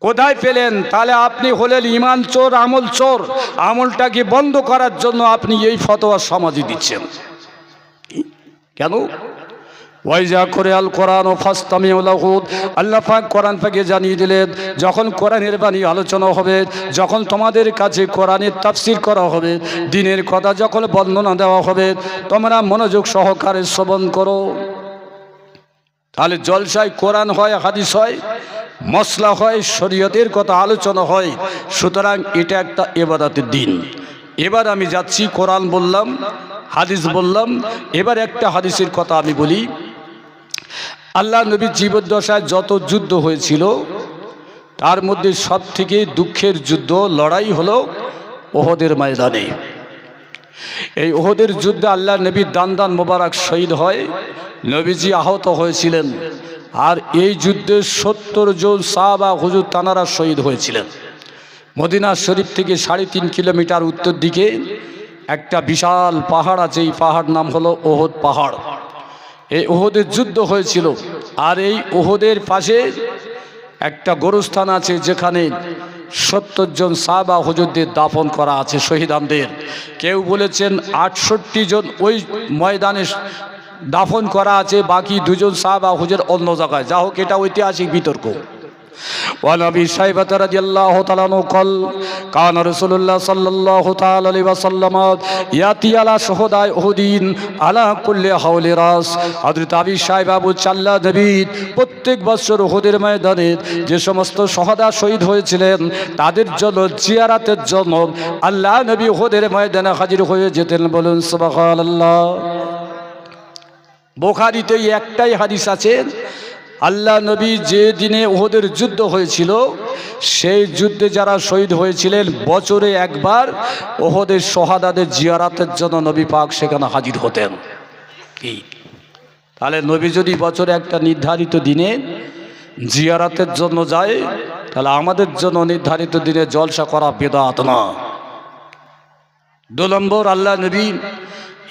কোথায় পেলেন? তাহলে আপনি হলেন ইমান চোর, আমল চোর। আমলটাকে বন্ধ করার জন্য আপনি এই ফতোয়া সমাজে দিচ্ছেন। কেন? ওয়াইজা করে আল কোরআন ও ফাস্তামিউ লাহু, আল্লাহ পাক কোরআন পাকে জানিয়ে দিলেন, যখন কোরআনের বাণী আলোচনা হবে, যখন তোমাদের কাছে কোরআনের তাফসীর করা হবে, দিনের কথা যখন বর্ণনা দেওয়া হবে, তোমরা মনোযোগ সহকারে শ্রবণ করো। তাহলে জলসায় কোরআন হয়, হাদিস হয়, মসলা হয়, শরীয়তের কথা আলোচনা হয়। সুতরাং এটা একটা ইবাদতের দিন। এবার আমি যাচ্ছি, কোরআন বললাম, হাদিস বললাম, এবার একটা হাদিসের কথা আমি বলি। আল্লাহ নবীর জীবদ্দশায় যত যুদ্ধ হয়েছিল, তার মধ্যে সব থেকে দুঃখের যুদ্ধ, লড়াই হলো ওহদের ময়দানে। এই ওহদের যুদ্ধে আল্লাহ নবীর দান মোবারক শহীদ হয়, নবীজি আহত হয়েছিলেন। আর এই যুদ্ধে 70 জন সাহাবা হুজুর তানারা শহীদ হয়েছিলেন। মদিনা শরীফ থেকে 3.5 কিলোমিটার উত্তর দিকে একটা বিশাল পাহাড় আছে, এই পাহাড় নাম হলো ওহদ পাহাড়। এই ওহদের যুদ্ধ হয়েছিল। আর এই ওহদের পাশে একটা গোরস্থান আছে, যেখানে 70 জন সাহাবা হুজুরদের দাফন করা আছে, শহীদানদের। কেউ বলেছেন 68 জন ওই ময়দানে দাফন করা আছে, বাকি 2 জন সাহাবা হুজুর অন্য জায়গায়। যা হোক, এটা ঐতিহাসিক বিতর্ক। وعن أبي شيبة رضي الله تعالى عنه قال كان رسول الله صلى الله تعالى عليه وسلم يأتي على شهداء أحد على كل حول راس। হযরত আবি সাহেব বলছে আল্লাহ নবী প্রত্যেক বছর উহুদের ময়দানে যে সমস্ত শহীদ শহীদ হয়েছিলেন তাদের জন্য জিয়ারতের জন্য আল্লাহ নবী উহুদের ময়দানে হাজির হয়ে যেতেন। বলুন সুবহানাল্লাহ। বুখারীতে একটাই হাদিস আছে, আল্লাহ নবী যে দিনে উহুদের যুদ্ধ হয়েছিল সেই যুদ্ধে যারা শহীদ হয়েছিলেন বছরে একবার উহুদের শহাদাদের জিয়ারতের জন্য নবী পাক সেখানে হাজির হতেন। কি তাহলে নবী যদি বছরে একটা নির্ধারিত দিনে জিয়ারতের জন্য যায় তাহলে আমাদের জন্য নির্ধারিত দিনে জলসা করা বিদআত না। 2 নম্বর, আল্লাহ নবী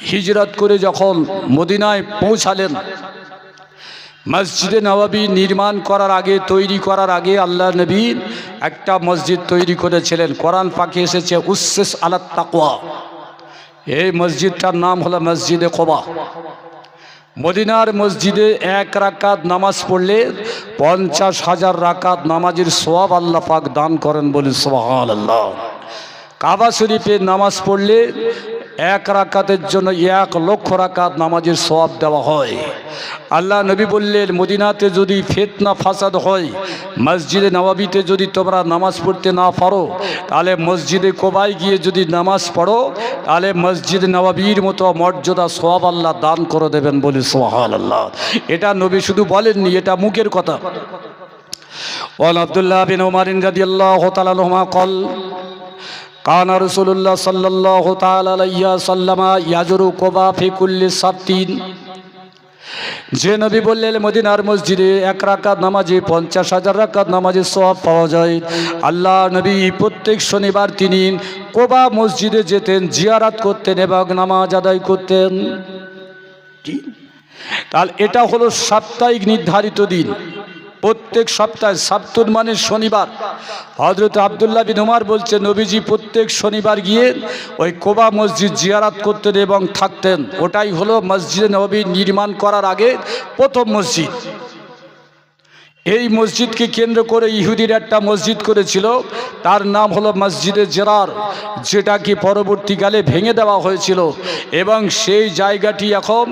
হিজরত করে যখন মদিনায় পৌঁছালেন, মসজিদে নববী নির্মাণ করার আগে তৈরি করার আগে আল্লাহ নবী একটা মসজিদ তৈরি করেছিলেন। কোরআন পাকে এসেছে উসসিস আলাত তাকওয়া। এই মসজিদটার নাম হলো মসজিদে কুবা। মদিনার মসজিদে 1 রাকাত নামাজ পড়লে 50,000 রাকাত নামাজের সওয়াব আল্লাহ পাক দান করেন। বলি সুবহানাল্লাহ। কাবা শরীফে নামাজ পড়লে 1 রাকাতের জন্য 1 লক্ষ রাকাত নামাজের সওয়াব দেওয়া হয়। আল্লাহ নবী বললেন মদিনাতে যদি ফিতনা ফাসাদ হয়, মসজিদে নববীতে যদি তোমরা নামাজ পড়তে না পারো তাহলে মসজিদে কুবায় গিয়ে যদি নামাজ পড়ো তাহলে মসজিদে নববীর মতো মর্যাদা সওয়াব আল্লাহ দান করে দেবেন। বলি সুবহানাল্লাহ। এটা নবী শুধু বলেননি, এটা মুখের কথা। ওয়ান আব্দুল্লাহ বিন উমর রাদিয়াল্লাহু তাআলা আনহুমা قال কানা রাসূলুল্লাহ সাল্লাল্লাহু তাআলা আলাইহি ওয়াসাল্লাম ইয়াজুরু কুবা ফি কুল্লি সাবতিন। যে নবী বললেন মদিনার মসজিদে 1 রাকাত নামাজে 50,000 রাকাত নামাজের সওয়াব পাওয়া যায়। আল্লাহ নবী প্রত্যেক শনিবার তিনি কুবা মসজিদে যেতেন, জিয়ারত করতেন এবং নামাজ আদায় করতেন। তাহলে এটা হলো সাপ্তাহিক নির্ধারিত দিন। প্রত্যেক সপ্তাহে সাবতুন মানে শনিবার। হযরত আব্দুল্লাহ বিন উমর বলছে নবীজি প্রত্যেক শনিবার গিয়ে ওই কুবা মসজিদ জিয়ারত করতেন এবং থাকতেন। ওটাই হলো মসজিদে নববী নির্মাণ করার আগে প্রথম মসজিদ। এই মসজিদকে কেন্দ্র করে ইহুদির একটা মসজিদ করেছিল, তার নাম হলো মসজিদে জেরার, যেটাকে পরবর্তীকালে ভেঙে দেওয়া হয়েছিল। এবং সেই জায়গাটি এখন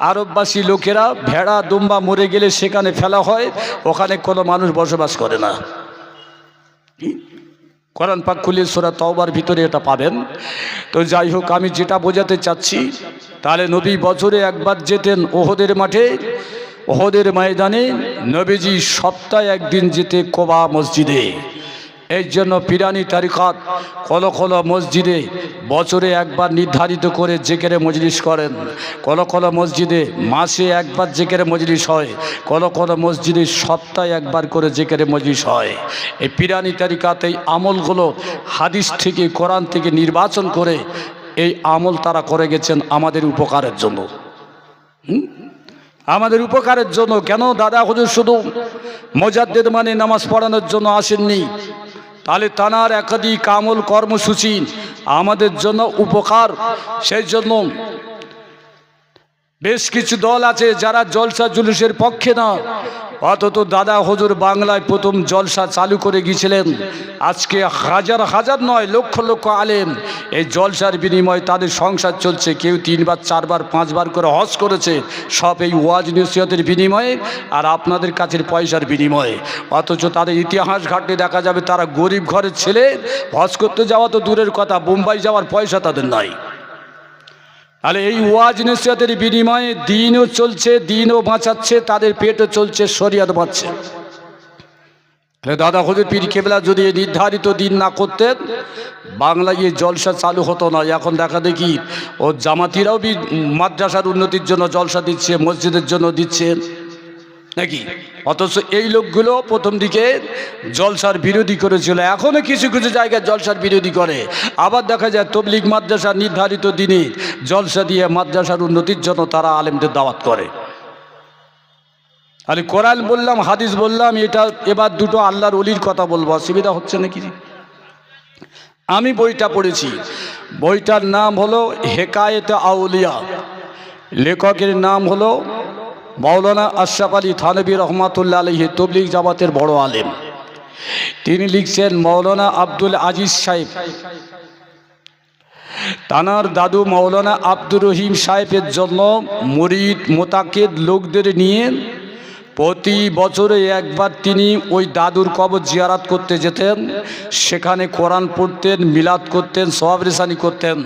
আরববাসী লোকেরা ভেড়া দুম্বা মরে গেলে সেখানে ফেলা হয়, ওখানে কোনো মানুষ বসবাস করে না। কোরআন পাক খুলে সূরা তাওবার ভিতরে এটা পাবেন। তো যাই হোক, আমি যেটা বোঝাতে চাচ্ছি, তাহলে নবী বছরে একবার যেতেন উহুদের মাঠে, উহুদের ময়দানে। নবীজি সপ্তাহে একদিন যেতে কুবা মসজিদে। এই জন্য পিরানি তারিকাত কল কল মসজিদে বছরে একবার নির্ধারিত করে জিকিরে মজলিস করেন। কল কল মসজিদে মাসে একবার জিকিরে মজলিস হয়, কল কল মসজিদে সপ্তাহে একবার করে জিকিরে মজলিস হয়। এই পিরানি তারিকাত এই আমলগুলো হাদিস থেকে কোরআন থেকে নির্বাচন করে এই আমল তারা করে গেছেন আমাদের উপকারের জন্য। আমাদের উপকারের জন্য। কেন দাদা হুজুর শুধু মুজাদ্দিদ মানে নামাজ পড়ানোর জন্য আসেননি, তাহলে তানার একাধিক আমল কর্মসূচি আমাদের জন্য উপকার। সেই জন্য বেশ কিছু দল আছে যারা জলসা জুলুসের পক্ষে না, অথচ দাদা হুজুর বাংলায় প্রথম জলসা চালু করে গিয়েছিলেন। আজকে হাজার হাজার নয় লক্ষ লক্ষ আলেম এই জলসার বিনিময়ে তাদের সংসার চলছে। কেউ 3 বার 4 বার 5 বার করে হজ করেছে, সব এই ওয়াজ নসিহতের বিনিময়ে আর আপনাদের কাছের পয়সার বিনিময়ে। অথচ তাদের ইতিহাস ঘাটলে দেখা যাবে তারা গরিব ঘরের ছেলে, হজ করতে যাওয়া তো দূরের কথা, বোম্বাই যাওয়ার পয়সা তাদের নাই। তাহলে এই ওয়াজ নসিহতের বিনিময়ে দিনও চলছে, দিনও বাঁচাচ্ছে, তাদের পেটও চলছে, শরিয়ত বাঁচছে। দাদা হুজুর পীর কেবলা যদি নির্ধারিত দিন না করতেন বাংলায় এই জলসা চালু হতো না। এখন দেখা দেখি ও জামাতিরাও মাদ্রাসার উন্নতির জন্য জলসা দিচ্ছে, মসজিদের জন্য দিচ্ছে নাকি। অথচ এই লোকগুলো প্রথম দিকে জলসার বিরোধী করেছিল, এখনও কিছু কিছু জায়গায় জলসার বিরোধী করে। আবার দেখা যায় তবলিগ মাদ্রাসা নির্ধারিত দিনে জলসা দিয়ে মাদ্রাসার উন্নতির জন্য তারা আলেমদের দাওয়াত করে। আরে কোরআন বললাম, হাদিস বললাম, এটা এবার দুটো আল্লাহর ওলির কথা বলবো, অসুবিধা হচ্ছে নাকি? আমি বইটা পড়েছি, বইটার নাম হলো হেকায়েতে আউলিয়া, লেখকের নাম হলো মাওলানা আশরাফ আলী থানভী রহমাতুল্লাহ আলাইহি, তবলিগ জামাতের বড় আলেম। তিনি লিখছেন মৌলানা আব্দুল আজিজ সাহেব, তানার দাদু মৌলানা আব্দুর রহিম সাহেবের জন্য মুরিদ মোতাকেদ লোকদের নিয়ে প্রতি বছরে একবার তিনি ওই দাদুর কবর জিয়ারাত করতে যেতেন। সেখানে কোরআন পড়তেন, মিলাদ করতেন, সওয়াব রেসানি করতেন।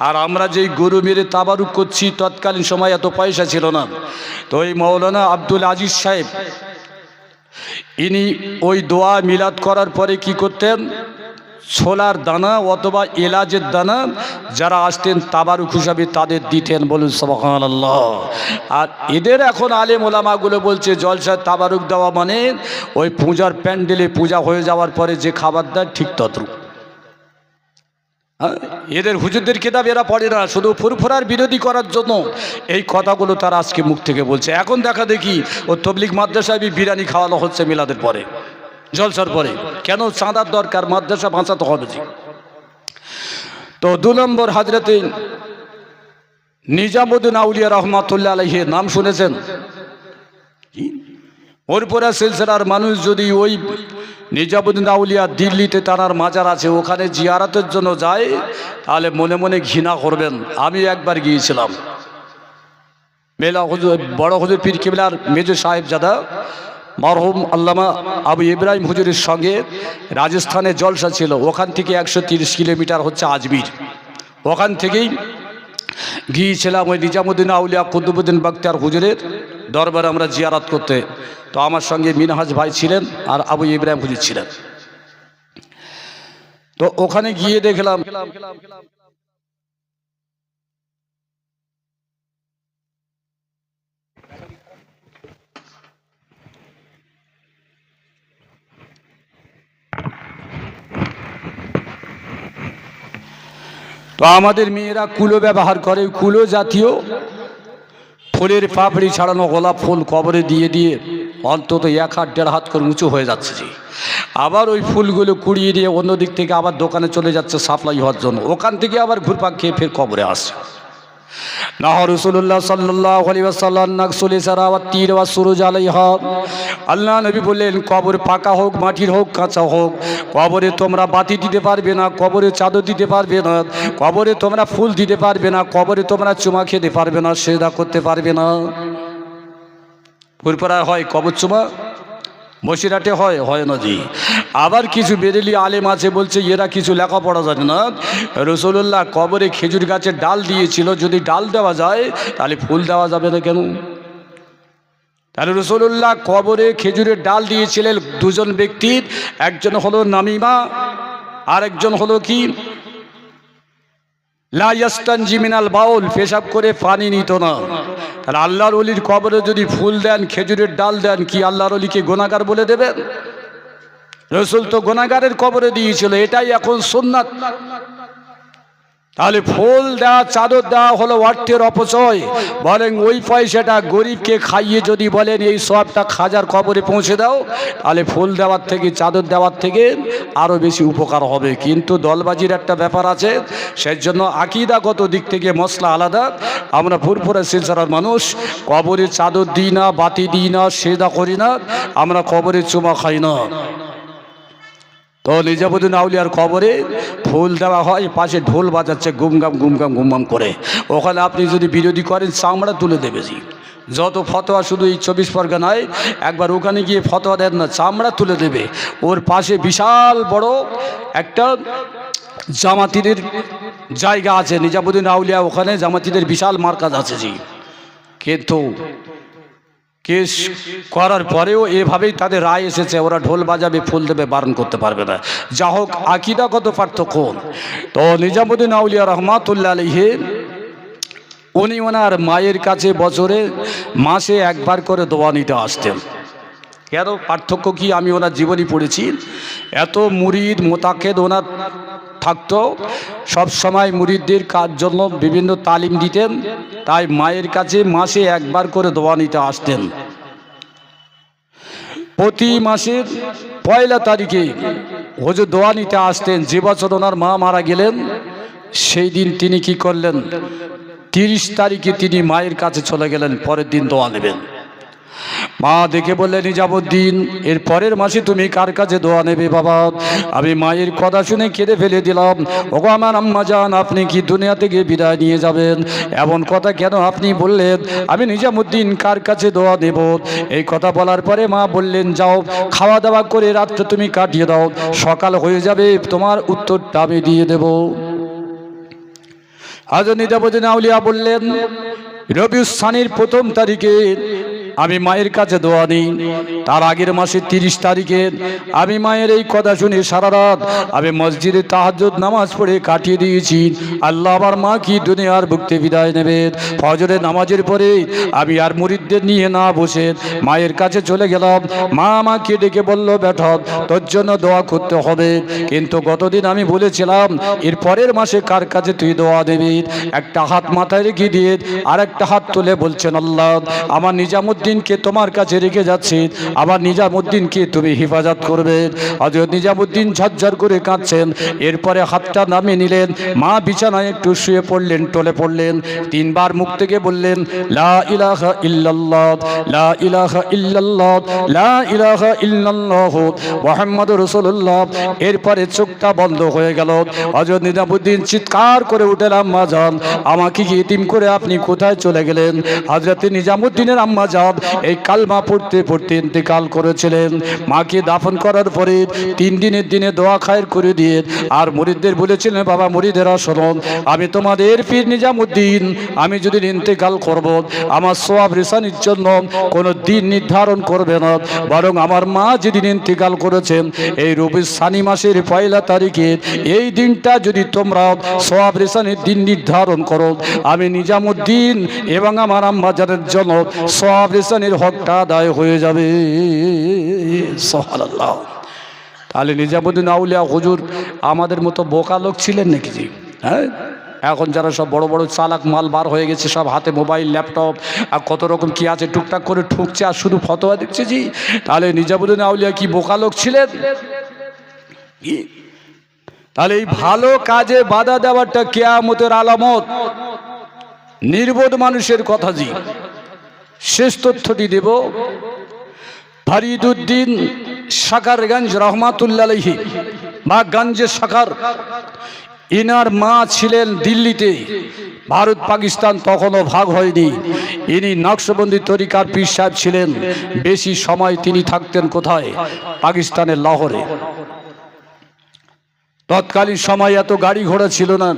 আর আমরা যেই গরু মেরে তাবারুক করছি, তৎকালীন সময় এত পয়সা ছিল না। তো ওই মৌলানা আব্দুল আজিজ সাহেব ইনি ওই দোয়া মিলাদ করার পরে কি করতেন, ছোলার দানা অথবা এলাচের দানা যারা আসতেন তাবারুক হিসাবে তাদের দিতেন। বলুন সুবহানাল্লাহ। আর এদের এখন আলেম ওলামাগুলো বলছে জলসায় তাবারুক দেওয়া মানে ওই পূজার প্যান্ডেলে পূজা হয়ে যাওয়ার পরে যে খাবার দেয় ঠিক তদ্রুপ। এদের হুজুরদের কিতাব এরা পড়ে না, শুধু ফুরফুরার বিরোধী করার জন্য এই কথাগুলো তারা আজকে মুখ থেকে বলছে। এখন দেখা দেখি ও তবলিগ মাদ্রাসায় বিরিয়ানি খাওয়ানো হচ্ছে মিলাদের পরে, জলসার পরে। কেন? চাঁদার দরকার, মাদ্রাসা বাঁচাতে হবে। তো 2 নম্বর হযরতে নিজামুদ্দিন আউলিয়া রহমাতুল্লাহ আলাইহির নাম শুনেছেন? ওরপরে সিলসিলার মানুষ যদি ওই নিজামুদ্দিন আউলিয়া দিল্লিতে তানার মাজার আছে ওখানে জিয়ারতের জন্য যায় তাহলে মনে মনে ঘৃণা করবেন। আমি একবার গিয়েছিলাম, মেলা হুজুর বড় হুজুর পীর কিবলার মেজর সাহেবজাদা মরহুম আল্লামা আবু ইব্রাহিম হুজুরের সঙ্গে রাজস্থানে জলসা ছিল। ওখান থেকে 130 কিলোমিটার হচ্ছে আজমির। ওখান থেকেই গিয়েছিলাম ওই নিজামুদ্দিন আউলিয়া কুতুবুদ্দিন বখতিয়ার হুজুরের দরবারে আমরা জিয়ারত করতে। তো আমার সঙ্গে মিনহাজ ভাই ছিলেন আর আবু ইব্রাহিম হুজুর ছিলেন। তো ওখানে গিয়ে দেখলাম তো আমাদের মেয়েরা কুলো ব্যবহার করে, কুলো জাতীয় ফুলের পাপড়ি ছাড়ানো গোলাপ ফুল কবরে দিয়ে দিয়ে অন্তত 1 হাত 1.5 হাত করে উঁচু হয়ে যাচ্ছে। জি, আবার ওই ফুলগুলো কুড়িয়ে দিয়ে অন্য দিক থেকে আবার দোকানে চলে যাচ্ছে সাপ্লাই হওয়ার জন্য। ওখান থেকে আবার ঘুরপাক খেয়ে ফের কবরে আসছে। না রাসূলুল্লাহ সাল্লাল্লাহু আলাইহি ওয়াসাল্লাম নাকসুলি সারাওয়াত তীর ওয়া সুরুজ আলাইহা। আল্লাহ নবী বললেন কবর পাকা হোক মাটির হোক কাঁচা হোক, কবরে তোমরা বাতি দিতে পারবে না, কবরে চাদর দিতে পারবে না, কবরে তোমরা ফুল দিতে পারবে না, কবরে তোমরা চুমা খেতে পারবে না, সেদা করতে পারবে না। ফুরফুরা হয় কবর চুমা, বসিরাটে হয় না। জি, আবার কিছু বেরেলি আলেম আছে বলছে এরা কিছু লেখাপড়া জানে না। রাসূলুল্লাহ কবরে খেজুর গাছের ডাল দিয়েছিল, যদি ডাল দেওয়া যায় তাহলে ফুল দেওয়া যাবে না কেন? তাহলে রাসূলুল্লাহ কবরে খেজুরের ডাল দিয়েছিলেন 2 জন ব্যক্তির, একজন হলো নামিমা আর একজন হলো কি লা ইয়াস্তানজি মিনাল বাউল, পেশাব করে পানি নিত না। তাহলে আল্লাহর ওলির কবরে যদি ফুল দেন খেজুরের ডাল দেন, কি আল্লাহর ওলিকে গুনাহগার বলে দেবেন? রাসূল তো গুনাহগারের কবরে দিয়েছিল, এটাই এখন সুন্নাত। তাহলে ফুল দেওয়া চাদর দেওয়া হলো অর্থের অপচয়। বলেন ওই পয়সাটা গরিবকে খাইয়ে যদি বলেন এই সবটা খাজার কবরে পৌঁছে দাও, তাহলে ফুল দেওয়ার থেকে চাদর দেওয়ার থেকে আরও বেশি উপকার হবে। কিন্তু দলবাজির একটা ব্যাপার আছে, সেই জন্য আকীদাগত দিক থেকে মশলা আলাদা। আমরা ফুরফুরা সিলসিলার মানুষ কবরে চাদর দিই না, বাতি দিই না, সেদা করি না, আমরা কবরে চুমা খাই না। তো নিজামুদ্দিন আউলিয়ার কবরে ফুল দেওয়া হয়, পাশে ঢোল বাজাচ্ছে গুমগাম গুমগাম গুমগাম করে। ওখানে আপনি যদি বিরোধী করেন চামড়া তুলে দেবে। জি, যত ফতোয়া শুধু এই 24 পরগনায়, একবার ওখানে গিয়ে ফতোয়া দেন না, চামড়া তুলে দেবে। ওর পাশে বিশাল বড় একটা জামাতিদের জায়গা আছে, নিজামুদ্দিন আউলিয়া ওখানে জামাতিদের বিশাল মার্কাজ আছে। জি, কিন্তু কেস করার পরেও এভাবেই তাদের রায় এসেছে, ওরা ঢোল বাজাবে ফুল দেবে, বারণ করতে পারবে না। যা হোক আকীদাগত পার্থক্য। তো নিজামুদ্দিন আউলিয়া রহমাতুল্লাহ আলাইহি উনি ওনার মায়ের কাছে বছরে মাসে একবার করে দোয়া নিতে আসতেন। কেন পার্থক্য কি আমি ওনার জীবনী পড়েছি। এত মুরিদ মোতাকেদ ওনার থাকতো, সব সময় মুরিদদের কাজ জন্য বিভিন্ন তালিম দিতেন, তাই মায়ের কাছে মাসে একবার করে দোয়া নিতে আসতেন। প্রতি মাসের 1 তারিখে হুজুর দোয়া নিতে আসতেন। যে বছর ওনার মা মারা গেলেন সেই দিন তিনি কি করলেন, 30 তারিখে তিনি মায়ের কাছে চলে গেলেন, পরের দিন দোয়া নেবেন। মা দেখে বললেন নিজামুদ্দিন এর পরের মাসে তুমি কার কাছে দোয়া নেবে বাবা? আমি মায়ের কথা শুনে কেঁদে ফেলে দিলাম। ওগো আমার আম্মা জান, আপনি কি দুনিয়া থেকে বিদায় নিয়ে যাবেন? এমন কথা কেন আপনি বললেন? আমি নিজামুদ্দিন কার কাছে দোয়া দেব? এই কথা বলার পরে মা বললেন, যাও খাওয়া দাওয়া করে রাতটা তুমি কাটিয়ে দাও, সকাল হয়ে যাবে, তোমার উত্তরটা আমি দিয়ে দেব। হযরত নিজামুদ্দিন আউলিয়া বললেন, রবিউল সানির প্রথম তারিখে আমি মায়ের কাছে দোয়া নিই, তার আগের মাসের 30 তারিখে আমি মায়ের এই কথা শুনে সারা রাত আমি মসজিদে তাহাজ্জুদ নামাজ পড়ে কাটিয়ে দিয়েছি। আল্লাহ আমার মা কি দুনিয়ার বুকতে বিদায় নেবে। ফজরের নামাজের পরে আমি আর মুরিদদের নিয়ে না বসে মায়ের কাছে চলে গেলাম। মা আমাকে ডেকে বলল, বেটা তোর জন্য দোয়া করতে হবে, কিন্তু গতদিন আমি বলেছিলাম এর পরের মাসে কার কাছে তুই দোয়া দেবি। একটা হাত মাথায় রেখে দিয়ে আর একটা হাত তুলে বলছেন, আল্লাহ আমার নিজামুদ্দিনকে তোমার কাছে রেখে যাচ্ছি, আমার নিজামুদ্দিনকে তুমি হেফাজত করবে। হযরত নিজামুদ্দিন ঝরঝর করে কাঁদছেন। এরপরে হাতটা নামিয়ে নিলেন, মা বিছানায় একটু শুয়ে পড়লেন, টলে পড়লেন, 3 বার মুখ থেকে বললেন, লা ইলাহা ইল্লাল্লাহ, লা ইলাহা ইল্লাল্লাহ, লা ইলাহা ইল্লাল্লাহ মুহাম্মাদুর রাসূলুল্লাহ। এরপরে চোখটা বন্ধ হয়ে গেল। হযরত নিজামুদ্দিন চিৎকার করে উঠলেন, আম্মা জান আমাকে কি এতিম করে আপনি কোথায় চলে গেলেন? হযরত নিজামুদ্দিনের আম্মা জান এই কালমা পড়তে পড়তে ইন্তেকাল করেছিলেন। মাকে দাফন করার পরে 3 দিনের দিনে দোয়া খায়ের করে দিয়ে আর মুরিদদের বলেছিলেন, বাবা মুরিদেরা শুনুন, আমি তোমাদের পীর নিজামুদ্দিন, আমি যদি ইন্তেকাল করব আমার সওয়াব রিসানির জন্য কোনো দিন নির্ধারণ করবে না, বরং আমার মা যেদিন ইন্তেকাল করেছেন এই রবিউল সানি মাসের 1 তারিখে এই দিনটা যদি তোমরা সওয়াব রিসানির দিন নির্ধারণ করো, আমি নিজামুদ্দিন এবং আমার আম্মা জানের জন্য সওয়াব রিসানির হকটা আদায় হয়ে যাবে। সুবহানাল্লাহ। তাহলে নিজামুদ্দিন আউলিয়া হুজুর আমাদের মতো বোকা লোক ছিলেন নাকি জি? হ্যাঁ, এখন যারা সব বড় বড় চালাক মাল বার হয়ে গেছে, সব হাতে মোবাইল ল্যাপটপ আর কত রকম কি আছে টুকটাক করে ঠুকছে আর শুধু ফতোয়া দিচ্ছে জি। তাহলে নিজামুদ্দিন আউলিয়া কি বোকা লোক ছিলেন? তাহলে এই ভালো কাজে বাধা দেওয়াটা কিয়ামতের আলামত। নির্বোধ মানুষের কথা জি। শেষ তথ্যটি দেব, ফরিদউদ্দিন সাকারগঞ্জ রহমাতুল্লাহ আলাইহি বা গঞ্জে সাকার, ইনার মা ছিলেন দিল্লিতে, ভারত পাকিস্তান তখনও ভাগ হয়নি। ইনি নকশবন্দি তরিকার পীর সাহেব ছিলেন। বেশি সময় তিনি থাকতেন কোথায়? পাকিস্তানের লাহোরে। তৎকালীন সময় এত গাড়ি ঘোড়া ছিল না।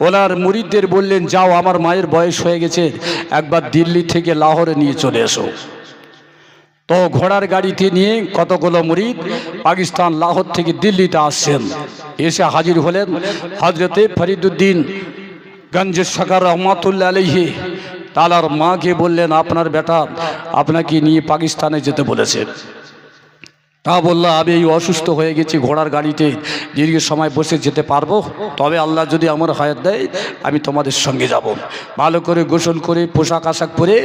ওনার মুরিদদের বললেন, যাও আমার মায়ের বয়স হয়ে গেছে, একবার দিল্লি থেকে লাহোরে নিয়ে চলে এসো। তো ঘোড়ার গাড়িতে নিয়ে কতগুলো মুরিদ পাকিস্তান লাহোর থেকে দিল্লিতে আসছেন। এসে হাজির হলেন হযরতে ফরিদউদ্দিন গঞ্জে সাকার রহমাতুল্লাহ আলাইহি। তালার মাকে বললেন, আপনার বেটা আপনাকে নিয়ে পাকিস্তানে যেতে বলেছে। তা বললো, আমি এই অসুস্থ হয়ে গেছি, ঘোড়ার গাড়িতে দীর্ঘ সময় বসে যেতে পারবো, তবে আল্লাহ যদি আমার হায়াত দেয় আমি তোমাদের সঙ্গে যাব। ভালো করে গোসল করে পোশাক আশাক পরে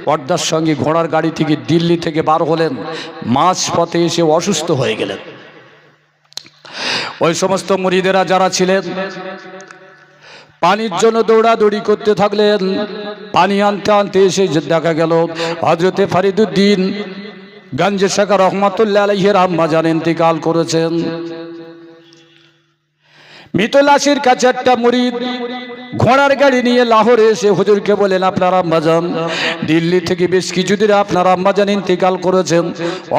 পর্দার সঙ্গে ঘোড়ার গাড়ি থেকে দিল্লি থেকে বার হলেন। মাঝ পথে এসে অসুস্থ হয়ে গেলেন। ওই সমস্ত মুরিদেরা যারা ছিলেন পানির জন্য দৌড়াদৌড়ি করতে থাকলেন। পানি আনতে আনতে এসে দেখা গেল হযরতে ফরিদউদ্দিন গঞ্জে সাকার রহমাতুল্লাহ আলাইহির আম্মা জান ইন্তেকাল করেছেন। মৃত লাশের কাছে একটা মুরিদ ঘোড়ার গাড়ি নিয়ে লাহোরে এসে হুজুরকে বলেন, আপনার আম্মা জান দিল্লি থেকে বেশ কিছুদিন আপনার আম্মা জান ইন্তেকাল করেছেন,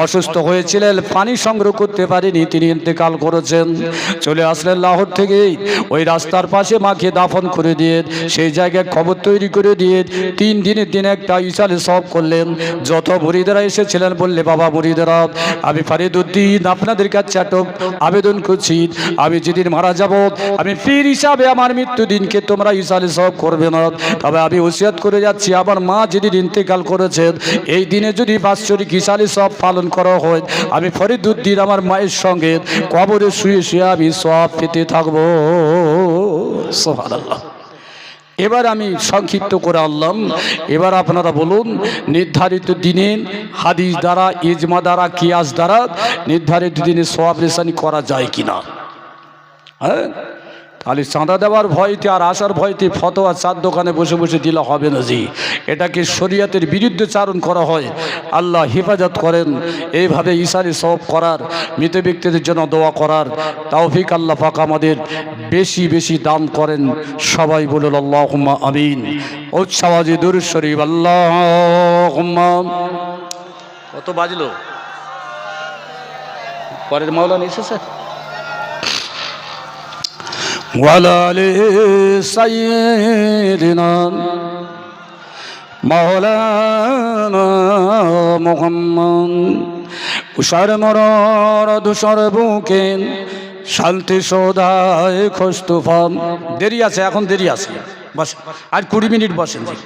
অসুস্থ হয়েছিলেন, পানি সংগ্রহ করতে পারেনি, তিনি ইন্তেকাল করেছেন। চলে আসলেন লাহোর থেকে, ওই রাস্তার পাশে মাকে দাফন করে দিয়ে সেই জায়গায় কবর তৈরি করে দিয়ে 3 দিনের দিন একটা ইসালে সব করলেন। যত মুরিদেরা এসেছিলেন বললে, বাবা মুরিদেরা, আমি ফরিদউদ্দিন আপনাদের কাছে একটা আবেদন করছি, আমি যেদিন মারা যাব আমি পীর হিসাবে আমার মৃত্যু দিনকে তোমরা ইসালে সব করবে না, তবে আমি ওসিয়ত করে যাচ্ছি আমার মা যেদিন ইন্তেকাল করেছেন এই দিনে যদি বাৎসরিক ইসালে সব পালন করা হয়, আমি ফরিদউদ্দিন আমার মায়ের সঙ্গে কবরে শুয়ে শুয়ে আমি সব পেতে থাকবো। সুবহানাল্লাহ। এবার আমি সংক্ষিপ্ত করে আনলাম। এবার আপনারা বলুন, নির্ধারিত দিনে হাদিস দ্বারা, ইজমা দ্বারা, কিয়াস দ্বারা নির্ধারিত দিনে সওয়াব রেসানি করা যায় কিনা? হ্যাঁ, খালি চাঁদা দেওয়ার ভয়তে আর আসার ভয়তে ফতোয়া চার দোকানে বসে বসে দিলে হবে না জি, এটাকে শরীয়তের বিরুদ্ধে চারণ করা হয়। আল্লাহ হেফাজত করেন। এইভাবে ইশারে সওয়াব করার, মৃত ব্যক্তিদের জন্য দোয়া করার তৌফিক আল্লাহ পাক আমাদের বেশি বেশি দান করেন। সবাই বলুন আল্লাহুম্মা আমিন। উচ্চ আওয়াজে দুরূদ শরীফ আল্লাহুম্মা। কত বাজলো? পরের মাওলানা এসেছে। ওয়ালা আলি সাইয়্যিদিনা মাওলানা মুহাম্মদ। উষার মরর ধূসর বুকে শান্তি সদায় খোস্তুফান। দেরি আছে, এখন দেরি আছে, বস আর 20 মিনিট বসেন জি।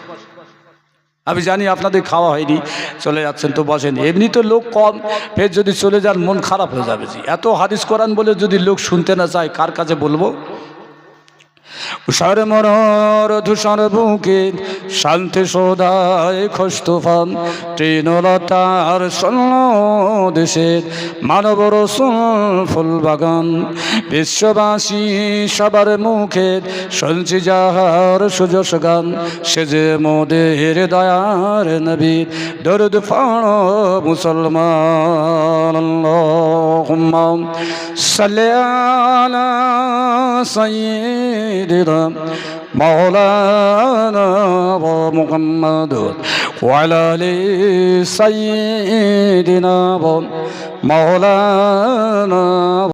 আমি জানি আপনাদের খাওয়া হয়নি, চলে যাচ্ছেন তো বসেন। এমনি তো লোক কম, ফের যদি চলে যান মন খারাপ হয়ে যাবে জি। এত হাদিস কোরআন বলে যদি লোক শুনতে না চায়, কার কাছে বলবো? উষার মরর ধূসর বুকে শান্তি সদায় খোস্তুফান। তৃণলতার শূন্য দেশের মানব রসুল ফুল বাগান। বিশ্ববাসী সবার মুখে শুনছি যাহার সুযশ গান। সে যে মোদের দয়ার নবী, দরুদ পড়ো মুসলমান। আল্লাহুম্মা সাল্লি আলা সাইয়্যিদিনা মাওলানা মুহাম্মদ ওয়া আলা আলি সাইয়্যিদিনা মাওলানা